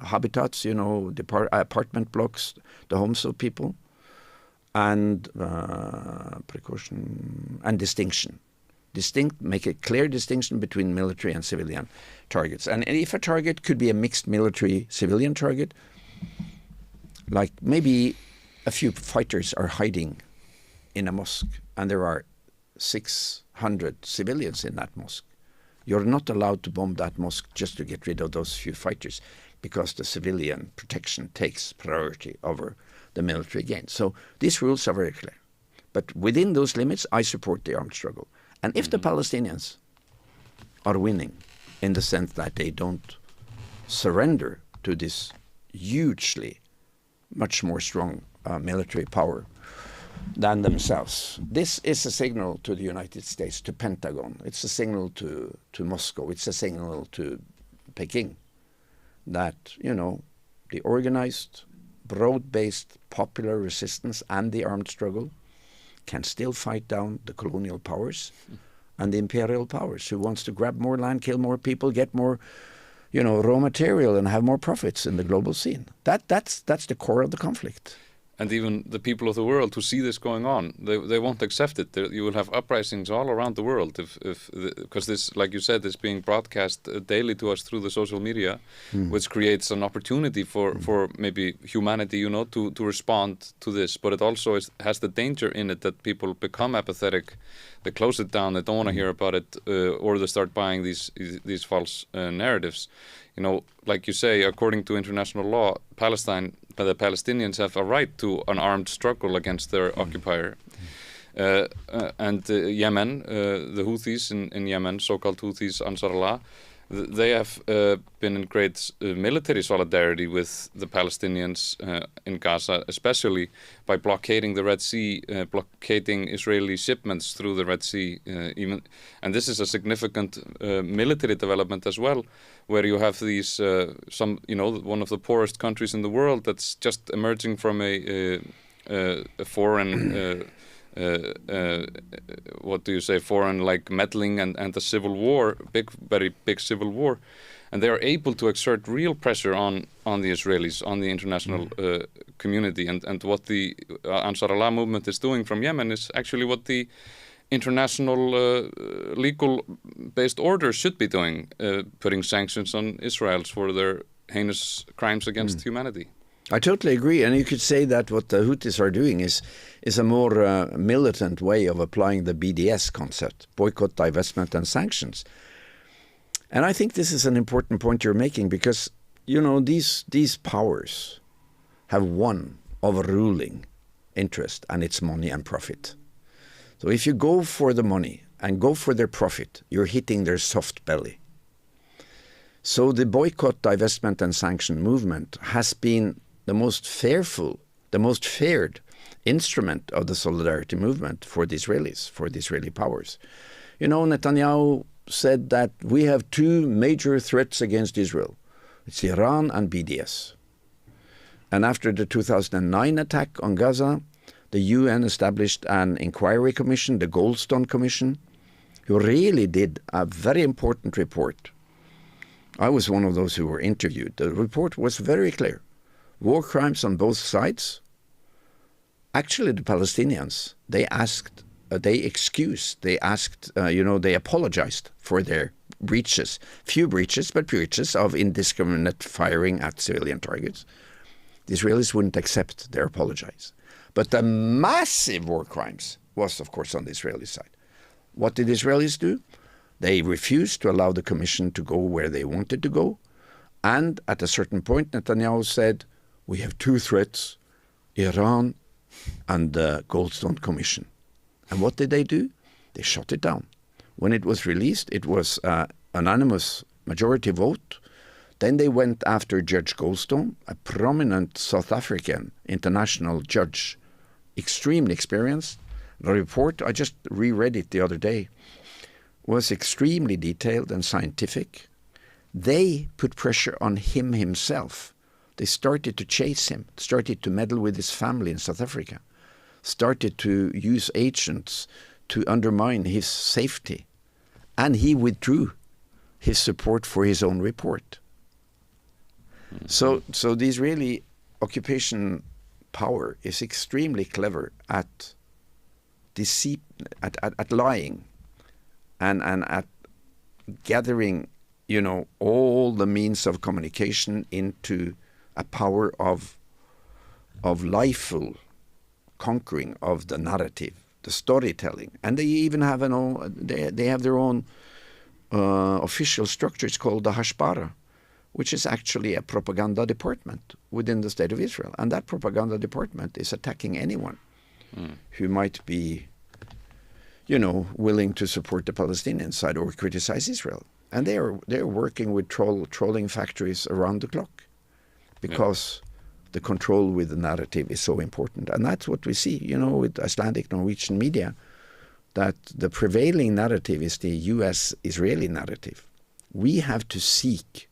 habitats, apartment blocks, the homes of people. And precaution and distinction. Make a clear distinction between military and civilian targets. And if a target could be a mixed military-civilian target, like maybe a few fighters are hiding in a mosque and there are 600 civilians in that mosque. You're not allowed to bomb that mosque just to get rid of those few fighters because the civilian protection takes priority over the military gain. So these rules are very clear. But within those limits, I support the armed struggle. And if the Palestinians are winning in the sense that they don't surrender to this hugely much more strong military power than themselves, this is a signal to the United States, to Pentagon. It's a signal to Moscow. It's a signal to Peking that, the organized, broad-based popular resistance and the armed struggle can still fight down the colonial powers and the imperial powers who wants to grab more land, kill more people, get more, raw material and have more profits in the global scene. That's the core of the conflict. And even the people of the world who see this going on, they won't accept it. You will have uprisings all around the world because this, like you said, is being broadcast daily to us through the social media, which creates an opportunity for maybe humanity, to respond to this. But it also has the danger in it that people become apathetic, they close it down, they don't want to hear about it, or they start buying these false narratives. Like you say, according to international law, the Palestinians have a right to an armed struggle against their occupier. And Yemen, the Houthis in Yemen, so-called Houthis, Ansar Allah, they have been in great military solidarity with the Palestinians in Gaza, especially by blockading the Red Sea, blockading Israeli shipments through the Red Sea. And this is a significant military development as well, where you have these, one of the poorest countries in the world that's just emerging from a foreign foreign like meddling and a civil war, very big civil war, and they are able to exert real pressure on the Israelis, on the international community, and what the Ansar Allah movement is doing from Yemen is actually what the international legal-based order should be doing, putting sanctions on Israel for their heinous crimes against humanity. I totally agree, and you could say that what the Houthis are doing is a more militant way of applying the BDS concept, boycott, divestment and sanctions. And I think this is an important point you're making because, you know, these powers have one overruling interest, and it's money and profit. So if you go for the money and go for their profit, you're hitting their soft belly. So the boycott, divestment and sanction movement has been the most fearful, the most feared instrument of the solidarity movement for the Israelis, for the Israeli powers. You know, Netanyahu said that we have two major threats against Israel. It's Iran and BDS. And after the 2009 attack on Gaza, the UN established an inquiry commission, the Goldstone Commission, who really did a very important report. I was one of those who were interviewed. The report was very clear. War crimes on both sides. Actually, the Palestinians, they asked, they apologized for their breaches. Few breaches, but breaches of indiscriminate firing at civilian targets. The Israelis wouldn't accept their apologies. But the massive war crimes was, of course, on the Israeli side. What did Israelis do? They refused to allow the commission to go where they wanted to go. And at a certain point, Netanyahu said, we have two threats, Iran and the Goldstone Commission. And what did they do? They shut it down. When it was released, it was an unanimous majority vote. Then they went after Judge Goldstone, a prominent South African international judge, extremely experienced. The report, I just reread it the other day, was extremely detailed and scientific. They put pressure on him himself. They started to chase him, started to meddle with his family in South Africa, started to use agents to undermine his safety. And he withdrew his support for his own report. So the Israeli occupation power is extremely clever at deceit, at lying, and at gathering, you know, all the means of communication into a power of lifeful conquering of the narrative, the storytelling, and they even have they have their own official structure. It's called the Hashbara, which is actually a propaganda department within the State of Israel, and that propaganda department is attacking anyone who might be, you know, willing to support the Palestinian side or criticize Israel. And they're working with trolling factories around the clock because the control with the narrative is so important. And that's what we see, you know, with Icelandic Norwegian media, that the prevailing narrative is the US-Israeli narrative. We have to seek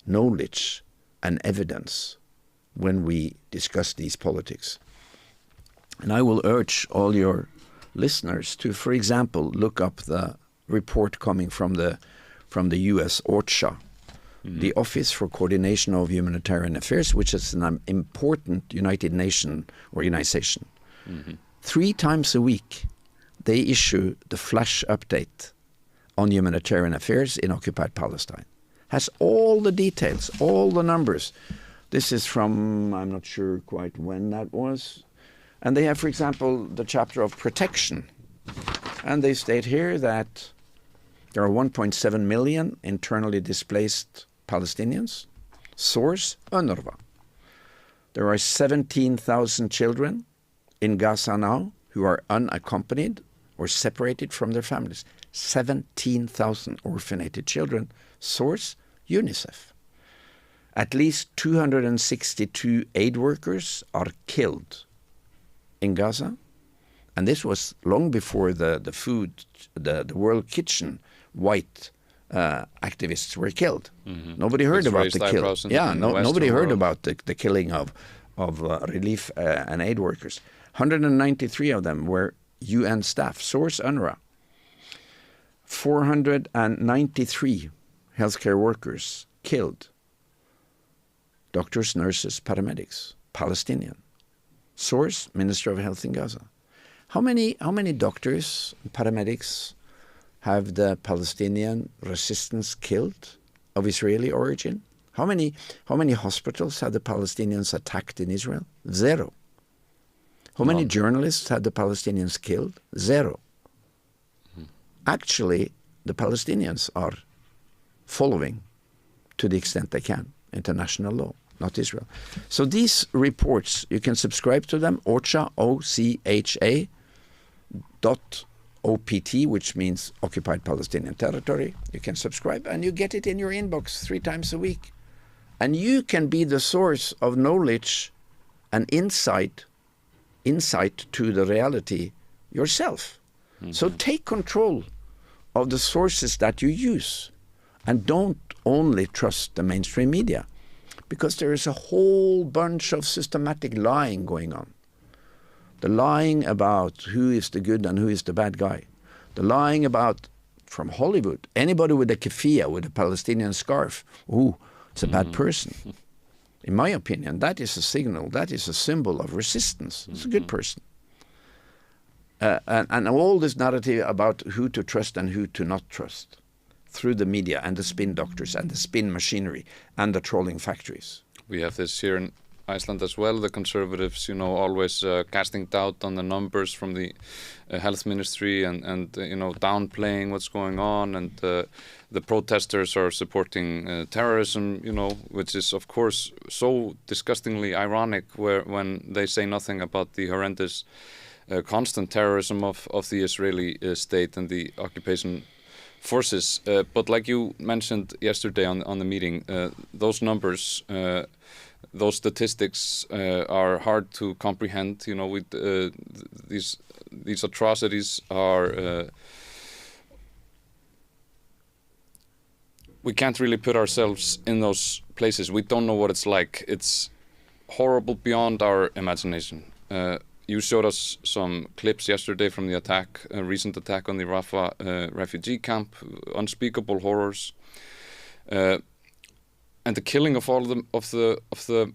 knowledge and evidence when we discuss these politics. And I will urge all your listeners to, for example, look up the report coming from the US OCHA, the Office for Coordination of Humanitarian Affairs, which is an important United Nations organization. 3 times a week, they issue the flash update on humanitarian affairs in occupied Palestine. Has all the details, all the numbers. This is from, I'm not sure quite when that was. And they have, for example, the chapter of protection. And they state here that there are 1.7 million internally displaced Palestinians. Source, UNRWA. There are 17,000 children in Gaza now who are unaccompanied or separated from their families. 17,000 orphanated children. Source, UNICEF. At least 262 aid workers are killed in Gaza. And this was long before the World Kitchen white activists were killed. Nobody heard about the kill. Yeah, nobody heard about the killing of relief and aid workers. 193 of them were UN staff. Source, UNRWA. 493 healthcare workers killed. Doctors, nurses, paramedics, Palestinian. Source, Minister of Health in Gaza. How many doctors, paramedics have the Palestinian resistance killed of Israeli origin? How many hospitals have the Palestinians attacked in Israel? 0. How many journalists had the Palestinians killed? 0. Actually, the Palestinians are following, to the extent they can, international law, not Israel. So these reports, you can subscribe to them, OCHA, O-C-H-A, .opt, which means Occupied Palestinian Territory. You can subscribe and you get it in your inbox 3 times a week. And you can be the source of knowledge and insight to the reality yourself. So take control of the sources that you use and don't only trust the mainstream media, because there is a whole bunch of systematic lying going on. The lying about who is the good and who is the bad guy. The lying about, from Hollywood, anybody with a keffiyeh, with a Palestinian scarf, it's a bad person. In my opinion, that is a signal, that is a symbol of resistance. It's a good person. And all this narrative about who to trust and who to not trust through the media and the spin doctors and the spin machinery and the trolling factories. We have this here in Iceland as well, the conservatives, always casting doubt on the numbers from the health ministry and downplaying what's going on, and the protesters are supporting terrorism, which is of course so disgustingly ironic when they say nothing about the horrendous constant terrorism of the Israeli state and the occupation forces. But like you mentioned yesterday on the meeting, those numbers, those statistics are hard to comprehend. With these atrocities are we can't really put ourselves in those places. We don't know what it's like. It's horrible beyond our imagination. You showed us some clips yesterday from the attack, a recent attack on the Rafah refugee camp, unspeakable horrors, and the killing of all of the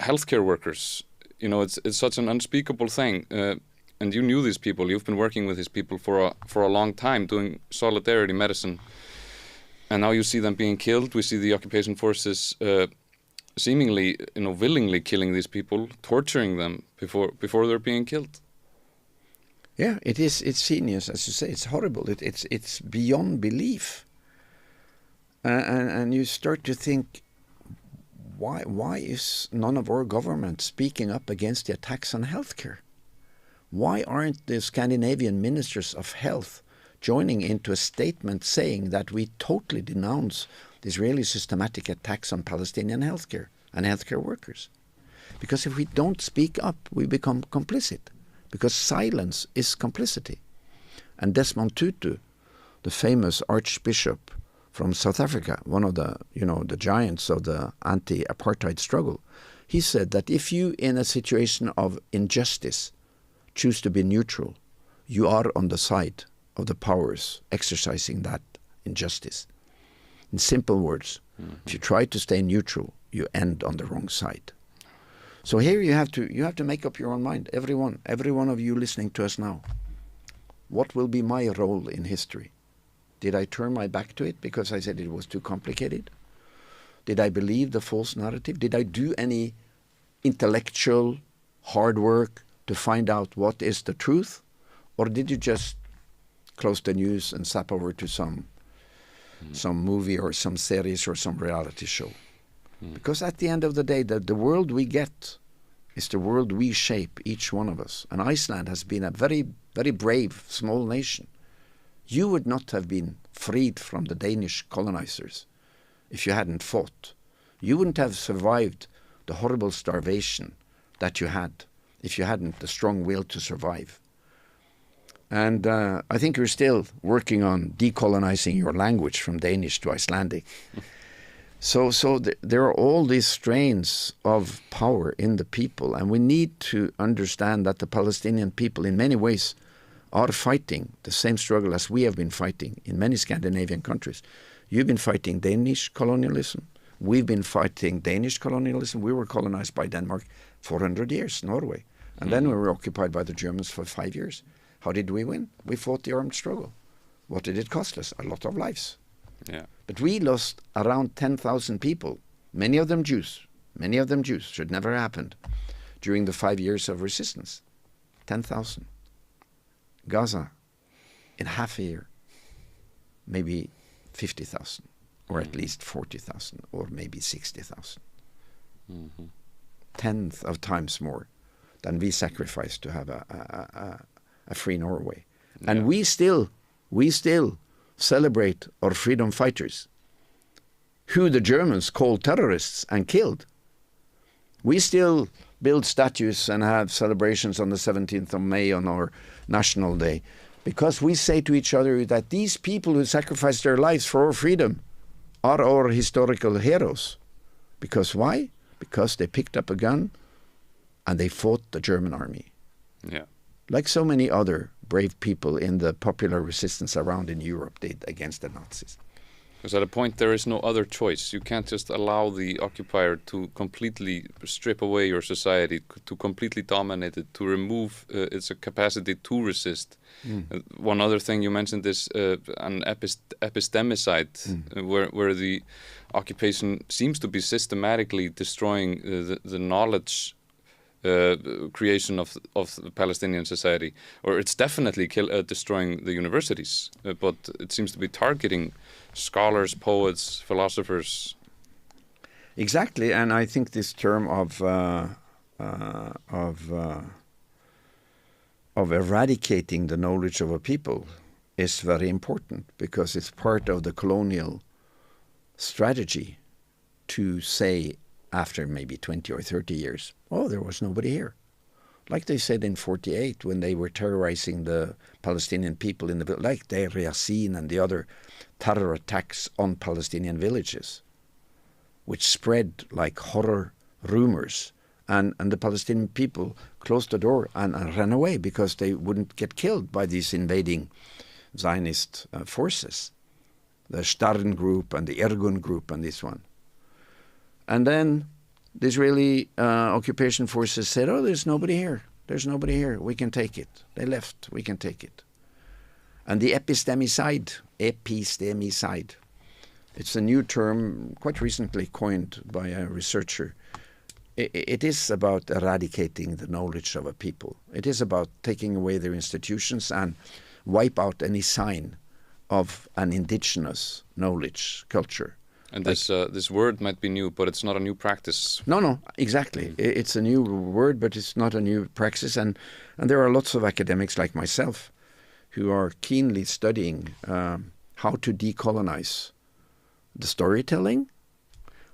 healthcare workers. It's such an unspeakable thing. And you knew these people. You've been working with these people for a long time, doing solidarity medicine. And now you see them being killed. We see the occupation forces seemingly, willingly killing these people, torturing them before they're being killed. Yeah, it's genius, as you say. It's horrible. It's beyond belief. And you start to think, why is none of our government speaking up against the attacks on healthcare? Why aren't the Scandinavian ministers of health joining into a statement saying that we totally denounce the Israeli systematic attacks on Palestinian healthcare and healthcare workers? Because if we don't speak up, we become complicit. Because silence is complicity. And Desmond Tutu, the famous archbishop from South Africa, one of the, the giants of the anti-apartheid struggle, he said that if you, in a situation of injustice, choose to be neutral, you are on the side of the powers exercising that injustice. In simple words, if you try to stay neutral, you end on the wrong side. So here you have to make up your own mind, every one of you listening to us now. What will be my role in history? Did I turn my back to it because I said it was too complicated? Did I believe the false narrative? Did I do any intellectual hard work to find out what is the truth? Or did you just close the news and zap over to some movie or some series or some reality show? Because at the end of the day, the world we get is the world we shape, each one of us. And Iceland has been a very, very brave, small nation. You would not have been freed from the Danish colonizers if you hadn't fought. You wouldn't have survived the horrible starvation that you had if you hadn't the strong will to survive. And I think you're still working on decolonizing your language from Danish to Icelandic. So there are all these strains of power in the people, and we need to understand that the Palestinian people in many ways are fighting the same struggle as we have been fighting in many Scandinavian countries. You've been fighting Danish colonialism. We've been fighting Danish colonialism. We were colonized by Denmark 400 years, Norway. And then we were occupied by the Germans for 5 years. How did we win? We fought the armed struggle. What did it cost us? A lot of lives. Yeah. But we lost around 10,000 people, many of them Jews, should never have happened, during the 5 years of resistance. 10,000. Gaza, in half a year, maybe 50,000, or at least 40,000, or maybe 60,000. Mm-hmm. Tenth of times more than we sacrificed to have a free Norway. Yeah. And we still celebrate our freedom fighters, who the Germans called terrorists and killed. We still build statues and have celebrations on the 17th of May on our National Day, because we say to each other that these people who sacrificed their lives for our freedom are our historical heroes. Because why? Because they picked up a gun and they fought the German army. Yeah. Like so many other brave people in the popular resistance around in Europe did against the Nazis. Because at a point there is no other choice. You can't just allow the occupier to completely strip away your society, to completely dominate it, to remove its capacity to resist. One other thing you mentioned is an epistemicide, where the occupation seems to be systematically destroying the knowledge creation of the Palestinian society, or it's definitely destroying the universities, but it seems to be targeting scholars, poets, philosophers. Exactly, and I think this term of eradicating the knowledge of a people is very important, because it's part of the colonial strategy to say, after maybe 20 or 30 years, oh, there was nobody here. Like they said in 48 when they were terrorizing the Palestinian people in the like Deir Yassin and the other terror attacks on Palestinian villages, which spread like horror rumors. And the Palestinian people closed the door and ran away because they wouldn't get killed by these invading Zionist forces, the Stern group and the Irgun group and this one. And then the Israeli occupation forces said, oh, there's nobody here. There's nobody here. We can take it. They left. We can take it. And the epistemicide, it's a new term quite recently coined by a researcher. It is about eradicating the knowledge of a people. It is about taking away their institutions and wipe out any sign of an indigenous knowledge culture. And this word might be new, but it's not a new practice. No, exactly. It's a new word, but it's not a new practice. And there are lots of academics like myself who are keenly studying how to decolonize the storytelling,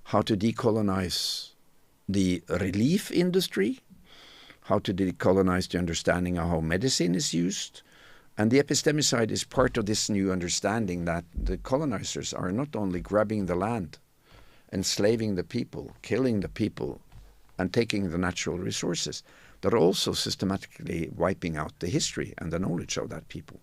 how to decolonize the relief industry, how to decolonize the understanding of how medicine is used. And the epistemicide is part of this new understanding that the colonizers are not only grabbing the land, enslaving the people, killing the people, and taking the natural resources, they're also systematically wiping out the history and the knowledge of that people.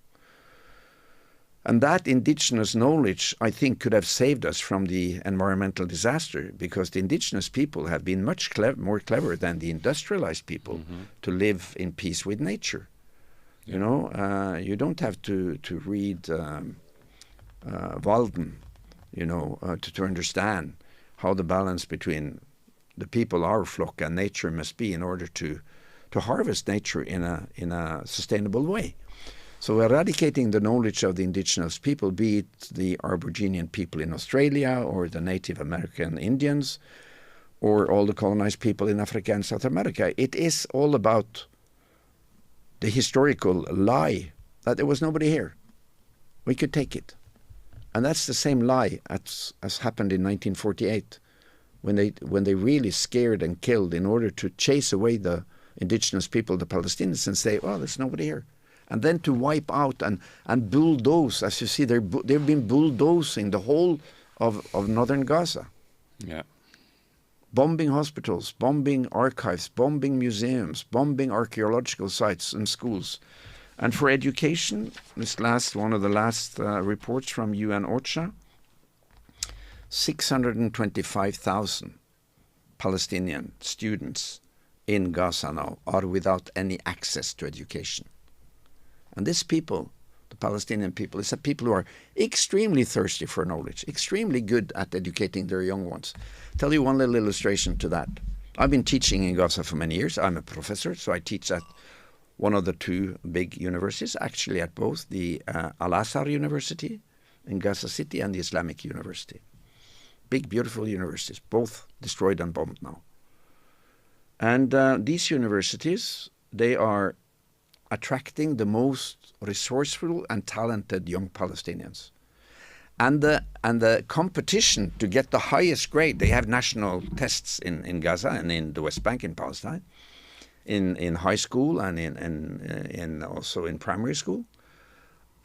And that indigenous knowledge, I think, could have saved us from the environmental disaster, because the indigenous people have been much more clever than the industrialized people to live in peace with nature. You know, you don't have to read Walden, to understand how the balance between the people, our flock, and nature must be in order to harvest nature in a sustainable way. So eradicating the knowledge of the indigenous people, be it the Aboriginal people in Australia or the Native American Indians or all the colonized people in Africa and South America, it is all about the historical lie that there was nobody here. We could take it. And that's the same lie as happened in 1948 when they really scared and killed in order to chase away the indigenous people, the Palestinians, and say, oh, there's nobody here. And then to wipe out and bulldoze, as you see, they've been bulldozing the whole of northern Gaza. Yeah. Bombing hospitals, bombing archives, bombing museums, bombing archaeological sites and schools. And for education, one of the last reports from UN OCHA, 625,000 Palestinian students in Gaza now are without any access to education. And these people, the Palestinian people is that people who are extremely thirsty for knowledge, extremely good at educating their young ones. Tell you one little illustration to that. I've been teaching in Gaza for many years. I'm a professor, so I teach at one of the two big universities, actually at both the Al-Azhar University in Gaza City and the Islamic University. Big, beautiful universities, both destroyed and bombed now. And these universities, they are attracting the most resourceful and talented young Palestinians. And the competition to get the highest grade, they have national tests in Gaza and in the West Bank in Palestine, in high school and in also in primary school.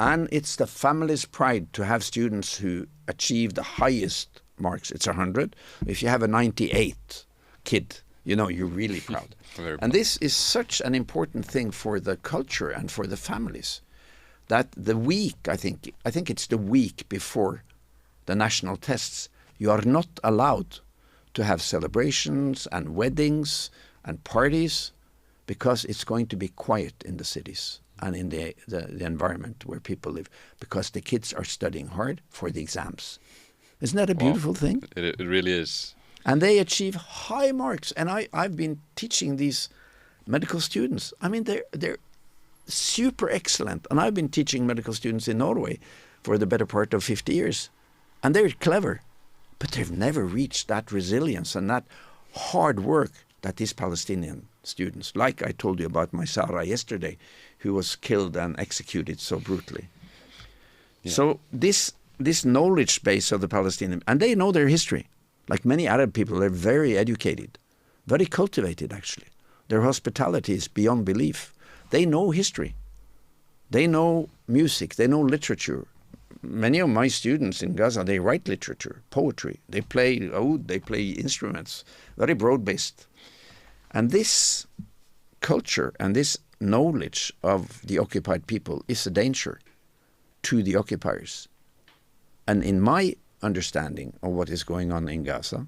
And it's the family's pride to have students who achieve the highest marks. It's 100. If you have a 98 kid, you know, you're really proud. And this is such an important thing for the culture and for the families, that the week, I think it's the week before the national tests, you are not allowed to have celebrations and weddings and parties, because it's going to be quiet in the cities and in the environment where people live, because the kids are studying hard for the exams. Isn't that a beautiful thing? It really is. And they achieve high marks. And I've been teaching these medical students. I mean, they're super excellent. And I've been teaching medical students in Norway for the better part of 50 years. And they're clever, but they've never reached that resilience and that hard work that these Palestinian students, like I told you about my Sarah yesterday, who was killed and executed so brutally. Yeah. So this knowledge base of the Palestinian, and they know their history. Like many Arab people, they're very educated, very cultivated actually. Their hospitality is beyond belief. They know history. They know music. They know literature. Many of my students in Gaza, they write literature, poetry. They play oud, they play instruments, very broad-based. And this culture and this knowledge of the occupied people is a danger to the occupiers. And in my understanding of what is going on in Gaza,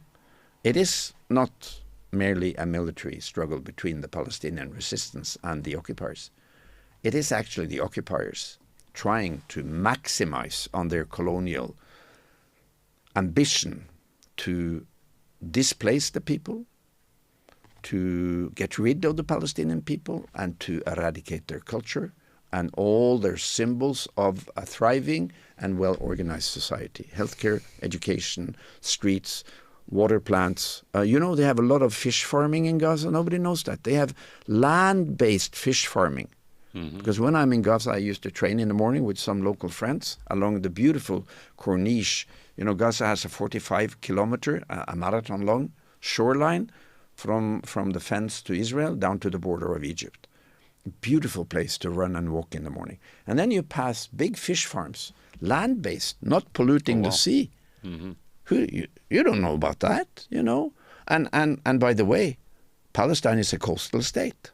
it is not merely a military struggle between the Palestinian resistance and the occupiers. It is actually the occupiers trying to maximize on their colonial ambition to displace the people, to get rid of the Palestinian people, and to eradicate their culture and all their symbols of a thriving and well-organized society. Healthcare, education, streets, water plants. You know, they have a lot of fish farming in Gaza. Nobody knows that. They have land-based fish farming. Mm-hmm. Because when I'm in Gaza, I used to train in the morning with some local friends along the beautiful Corniche. You know, Gaza has a 45-kilometer, a marathon-long shoreline from the fence to Israel down to the border of Egypt. Beautiful place to run and walk in the morning. And then you pass big fish farms, land-based, not polluting the sea. Mm-hmm. You don't know about that, you know. And by the way, Palestine is a coastal state.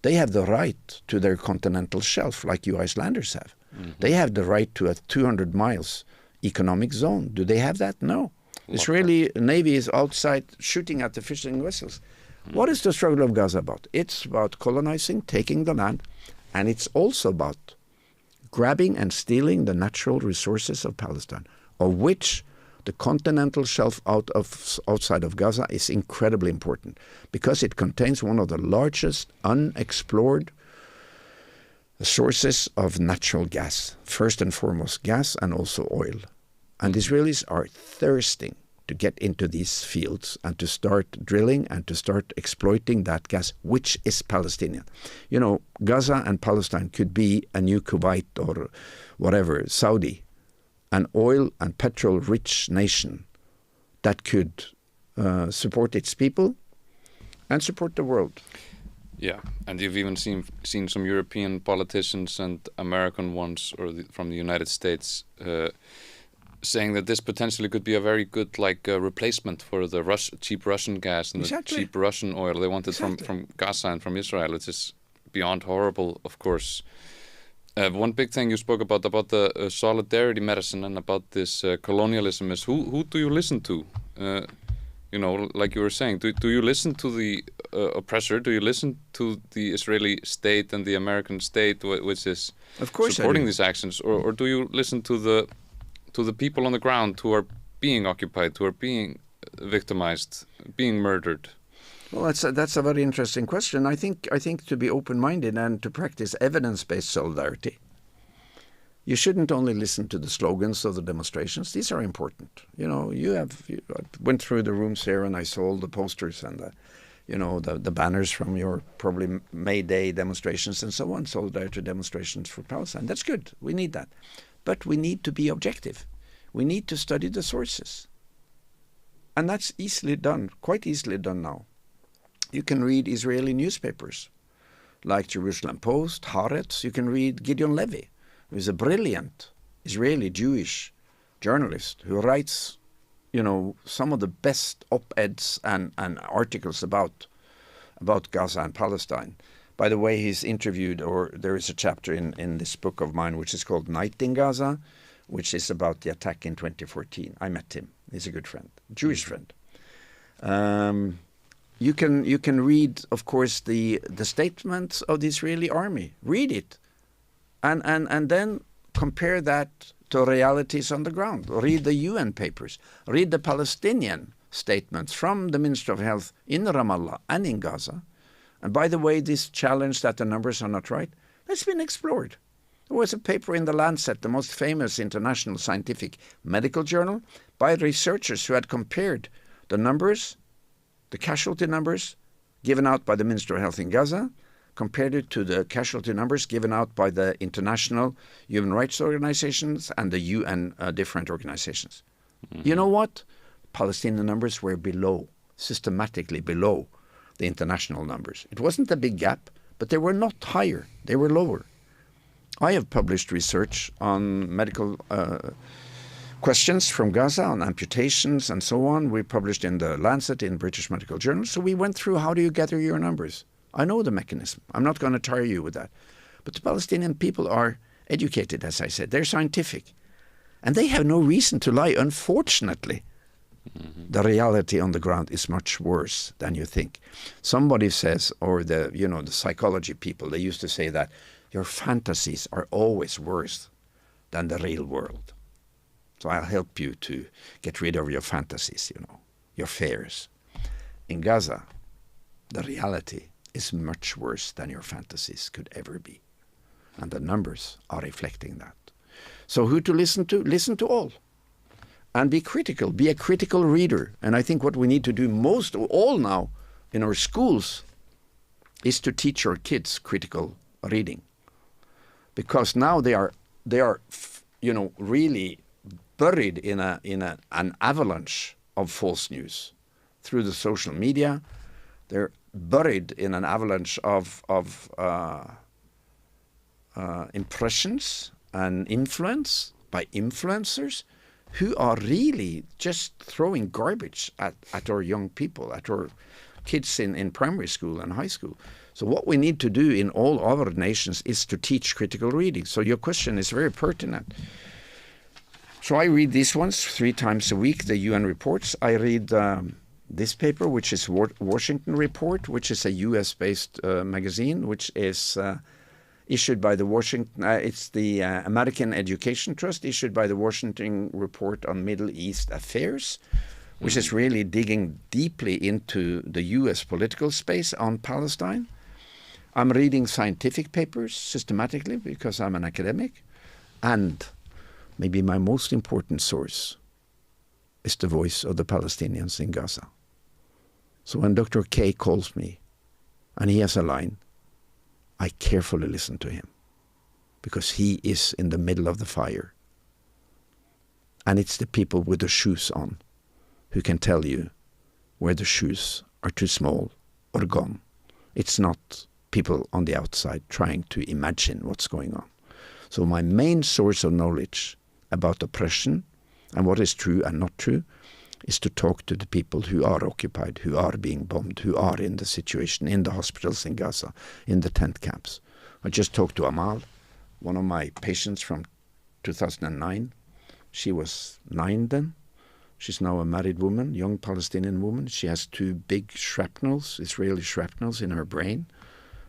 They have the right to their continental shelf, like you Icelanders have. Mm-hmm. They have the right to a 200 miles economic zone. Do they have that? No. The Israeli Navy is outside shooting at the fishing vessels. Mm-hmm. What is the struggle of Gaza about? It's about colonizing, taking the land, and it's also about grabbing and stealing the natural resources of Palestine, of which the continental shelf outside of Gaza is incredibly important, because it contains one of the largest unexplored sources of natural gas, first and foremost gas and also oil. And the Israelis are thirsting to get into these fields and to start drilling and to start exploiting that gas, which is Palestinian. You know, Gaza and Palestine could be a new Kuwait or whatever, Saudi, an oil and petrol-rich nation that could support its people and support the world. Yeah, and you've even seen some European politicians and American ones, or from the United States, saying that this potentially could be a very good replacement for the cheap Russian gas and the cheap Russian oil they wanted from Gaza and from Israel, which is beyond horrible, of course. One big thing you spoke about the solidarity medicine and about this colonialism is who do you listen to? you know, like you were saying, do you listen to the oppressor? Do you listen to the Israeli state and the American state, which is of course supporting these actions, or do you listen to the people on the ground who are being occupied, who are being victimized, being murdered? Well, that's a very interesting question. I think to be open-minded and to practice evidence-based solidarity, you shouldn't only listen to the slogans of the demonstrations. These are important. You know, I went through the rooms here and I saw all the posters and the banners from your probably May Day demonstrations and so on, solidarity demonstrations for Palestine. That's good. We need that. But we need to be objective. We need to study the sources. And that's easily done, quite easily done now. You can read Israeli newspapers like Jerusalem Post, Haaretz. You can read Gideon Levy, who is a brilliant Israeli Jewish journalist who writes, you know, some of the best op-eds and articles about Gaza and Palestine. By the way, he's interviewed, or there is a chapter in this book of mine which is called Night in Gaza, which is about the attack in 2014. I met him. He's a good friend, Jewish friend. You can read, of course, the statements of the Israeli army. Read it, and then compare that to realities on the ground. Read the UN papers. Read the Palestinian statements from the Minister of Health in Ramallah and in Gaza. And by the way, this challenge that the numbers are not right, that's been explored. There was a paper in The Lancet, the most famous international scientific medical journal, by researchers who had compared the numbers, the casualty numbers given out by the Minister of Health in Gaza, compared it to the casualty numbers given out by the international human rights organizations and the UN different organizations. Mm-hmm. You know what? Palestinian numbers were below, systematically below the international numbers. It wasn't a big gap, but they were not higher. They were lower. I have published research on medical questions from Gaza, on amputations and so on. We published in The Lancet, in British Medical Journal. So we went through how do you gather your numbers. I know the mechanism. I'm not going to tire you with that. But the Palestinian people are educated, as I said. They're scientific. And they have no reason to lie, unfortunately. Mm-hmm. The reality on the ground is much worse than you think. Somebody says, or the psychology people, they used to say that your fantasies are always worse than the real world. So I'll help you to get rid of your fantasies, your fears. In Gaza, the reality is much worse than your fantasies could ever be. And the numbers are reflecting that. So who to listen to? Listen to all. And be critical. Be a critical reader. And I think what we need to do most of all now in our schools is to teach our kids critical reading. Because now they are really buried in an avalanche of false news through the social media. They're buried in an avalanche of impressions and influence by influencers who are really just throwing garbage at our young people, at our kids in primary school and high school. So what we need to do in all other nations is to teach critical reading. So your question is very pertinent. So I read these ones 3 times a week, the UN reports. I read this paper, which is Washington Report, which is a US-based magazine, which is issued by the it's the American Education Trust, issued by the Washington Report on Middle East Affairs, which is really digging deeply into the US political space on Palestine. I'm reading scientific papers systematically because I'm an academic. And maybe my most important source is the voice of the Palestinians in Gaza. So when Dr. K calls me and he has a line, I carefully listen to him because he is in the middle of the fire. And it's the people with the shoes on who can tell you where the shoes are too small or gone. It's not people on the outside trying to imagine what's going on. So my main source of knowledge about oppression and what is true and not true is to talk to the people who are occupied, who are being bombed, who are in the situation, in the hospitals in Gaza, in the tent camps. I just talked to Amal, one of my patients from 2009. She was 9 then. She's now a married woman, young Palestinian woman. She has 2 big shrapnels, Israeli shrapnels in her brain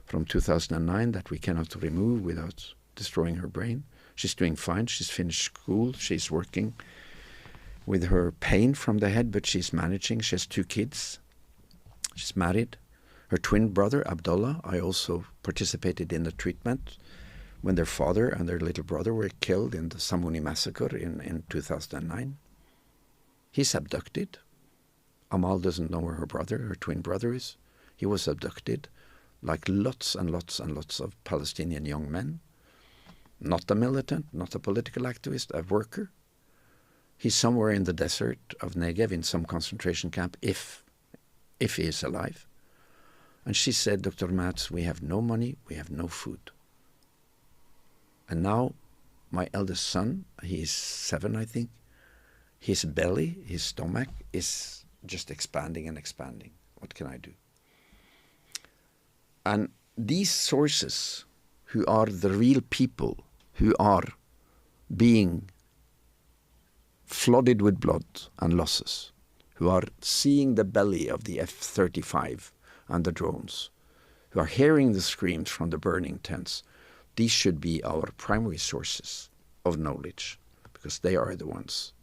from 2009 that we cannot remove without destroying her brain. She's doing fine. She's finished school. She's working with her pain from the head, but she's managing. She has 2 kids. She's married. Her twin brother, Abdullah, I also participated in the treatment when their father and their little brother were killed in the Samuni massacre in 2009. He's abducted. Amal doesn't know where her twin brother is. He was abducted, like lots and lots and lots of Palestinian young men. Not a militant, not a political activist, a worker. He's somewhere in the desert of Negev in some concentration camp, if he is alive. And she said, Dr. Mats, we have no money, we have no food. And now my eldest son, he is 7, I think, his belly, his stomach is just expanding and expanding. What can I do? And these sources, who are the real people, who are being flooded with blood and losses, who are seeing the belly of the F-35 and the drones, who are hearing the screams from the burning tents, these should be our primary sources of knowledge, because they are the ones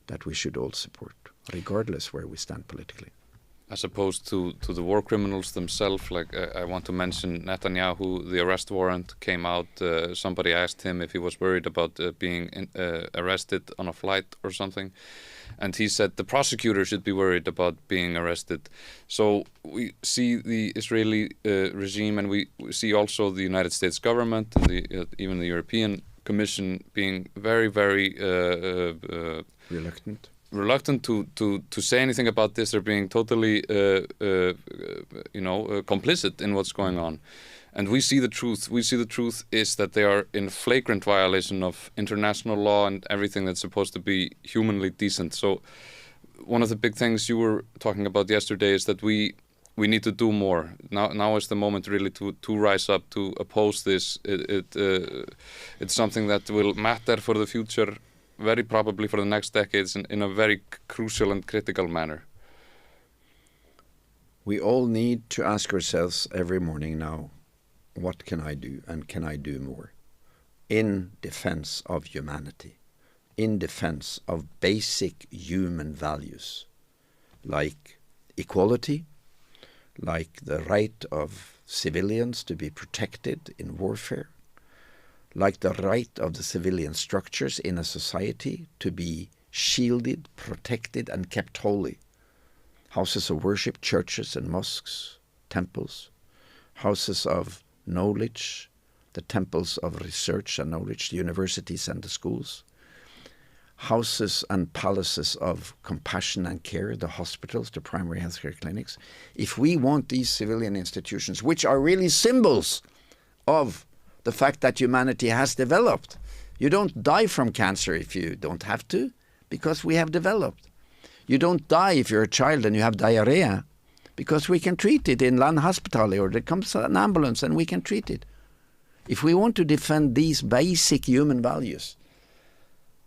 that we should all support, regardless where we stand politically. As opposed to the war criminals themselves, like I want to mention Netanyahu, the arrest warrant came out. Somebody asked him if he was worried about being arrested on a flight or something. And he said the prosecutor should be worried about being arrested. So we see the Israeli regime, and we see also the United States government, and even the European Commission being very, very reluctant to say anything about this. They're being totally, complicit in what's going on. And we see the truth. We see the truth is that they are in flagrant violation of international law and everything that's supposed to be humanly decent. So one of the big things you were talking about yesterday is that we need to do more. Now is the moment really to rise up, to oppose this. It's something that will matter for the future, very probably for the next decades, in a very crucial and critical manner. We all need to ask ourselves every morning now, what can I do, and can I do more in defense of humanity, in defense of basic human values like equality, like the right of civilians to be protected in warfare, like the right of the civilian structures in a society to be shielded, protected, and kept holy. Houses of worship, churches and mosques, temples, houses of knowledge, the temples of research and knowledge, the universities and the schools, houses and palaces of compassion and care, the hospitals, the primary healthcare clinics. If we want these civilian institutions, which are really symbols of the fact that humanity has developed, you don't die from cancer if you don't have to, because we have developed. You don't die if you're a child and you have diarrhea, because we can treat it in Landhospitalet, or there comes an ambulance and we can treat it. If we want to defend these basic human values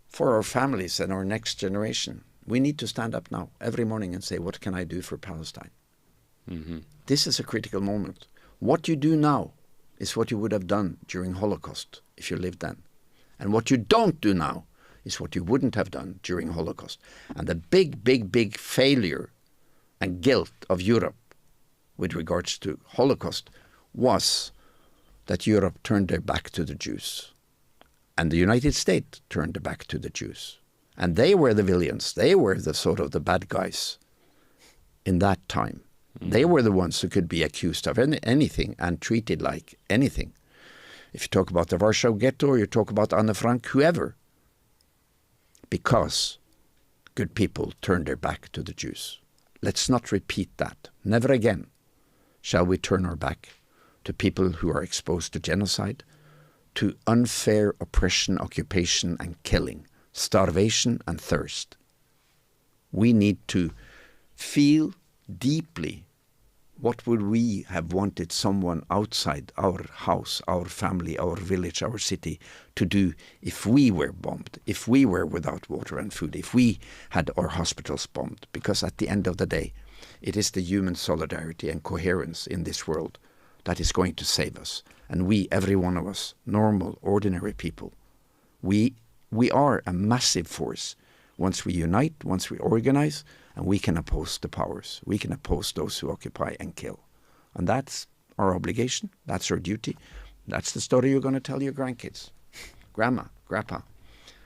for our families and our next generation, we need to stand up now, every morning, and say, what can I do for Palestine? Mm-hmm. This is a critical moment. What you do now is what you would have done during Holocaust if you lived then. And what you don't do now is what you wouldn't have done during Holocaust. And the big, big, big failure and guilt of Europe with regards to Holocaust was that Europe turned their back to the Jews. And the United States turned their back to the Jews. And they were the villains. They were the sort of the bad guys in that time. Mm-hmm. They were the ones who could be accused of anything and treated like anything. If you talk about the Warsaw Ghetto, or you talk about Anne Frank, whoever. Because good people turned their back to the Jews. Let's not repeat that. Never again shall we turn our back to people who are exposed to genocide, to unfair oppression, occupation and killing, starvation and thirst. We need to feel deeply What would we have wanted someone outside our house, our family, our village, our city to do if we were bombed, if we were without water and food, if we had our hospitals bombed? Because at the end of the day, it is the human solidarity and coherence in this world that is going to save us. And we, every one of us, normal, ordinary people, we are a massive force. Once we unite, once we organize, and we can oppose the powers. We can oppose those who occupy and kill. And that's our obligation. That's our duty. That's the story you're going to tell your grandkids. Grandma, Grandpa,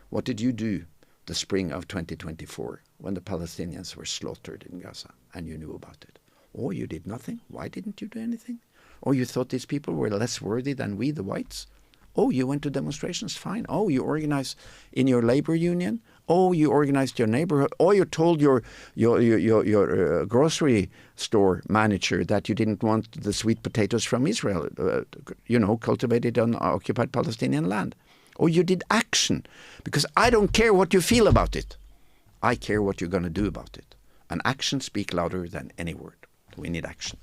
what did you do the spring of 2024 when the Palestinians were slaughtered in Gaza and you knew about it? Oh, you did nothing? Why didn't you do anything? Oh, you thought these people were less worthy than we, the whites? Oh, you went to demonstrations? Fine. Oh, you organized in your labor union? Oh, you organized your neighborhood? Oh, you told your grocery store manager that you didn't want the sweet potatoes from Israel, cultivated on occupied Palestinian land. Oh, you did action. Because I don't care what you feel about it. I care what you're going to do about it. And actions speak louder than any word. We need action.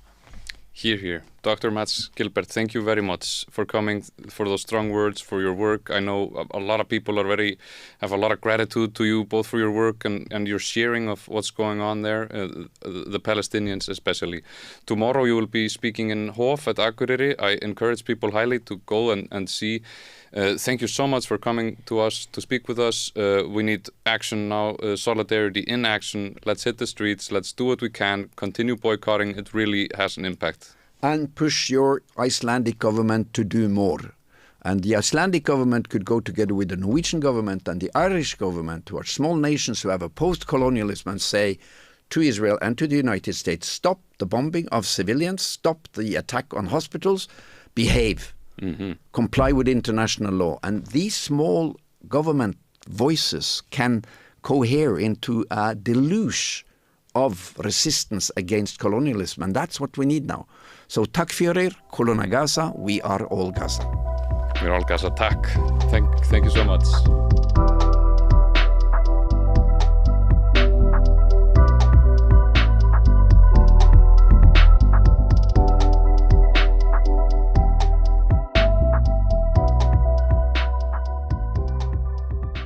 Hear, hear. Dr. Mats Gilbert, thank you very much for coming, for those strong words, for your work. I know a lot of people already have a lot of gratitude to you, both for your work and your sharing of what's going on there, the Palestinians especially. Tomorrow you will be speaking in Hof at Akureyri. I encourage people highly to go and see. Thank you so much for coming to us, to speak with us. We need action now, solidarity in action. Let's hit the streets. Let's do what we can. Continue boycotting. It really has an impact. And push your Icelandic government to do more. And the Icelandic government could go together with the Norwegian government and the Irish government, who are small nations who have opposed colonialism, and say to Israel and to the United States, stop the bombing of civilians, stop the attack on hospitals, behave. Comply with international law. And these small government voices can cohere into a deluge of resistance against colonialism. And that's what we need now. So takk fyrir, Koluna Gaza, we are all Gaza. We're all Gaza, takk. Thank you so much.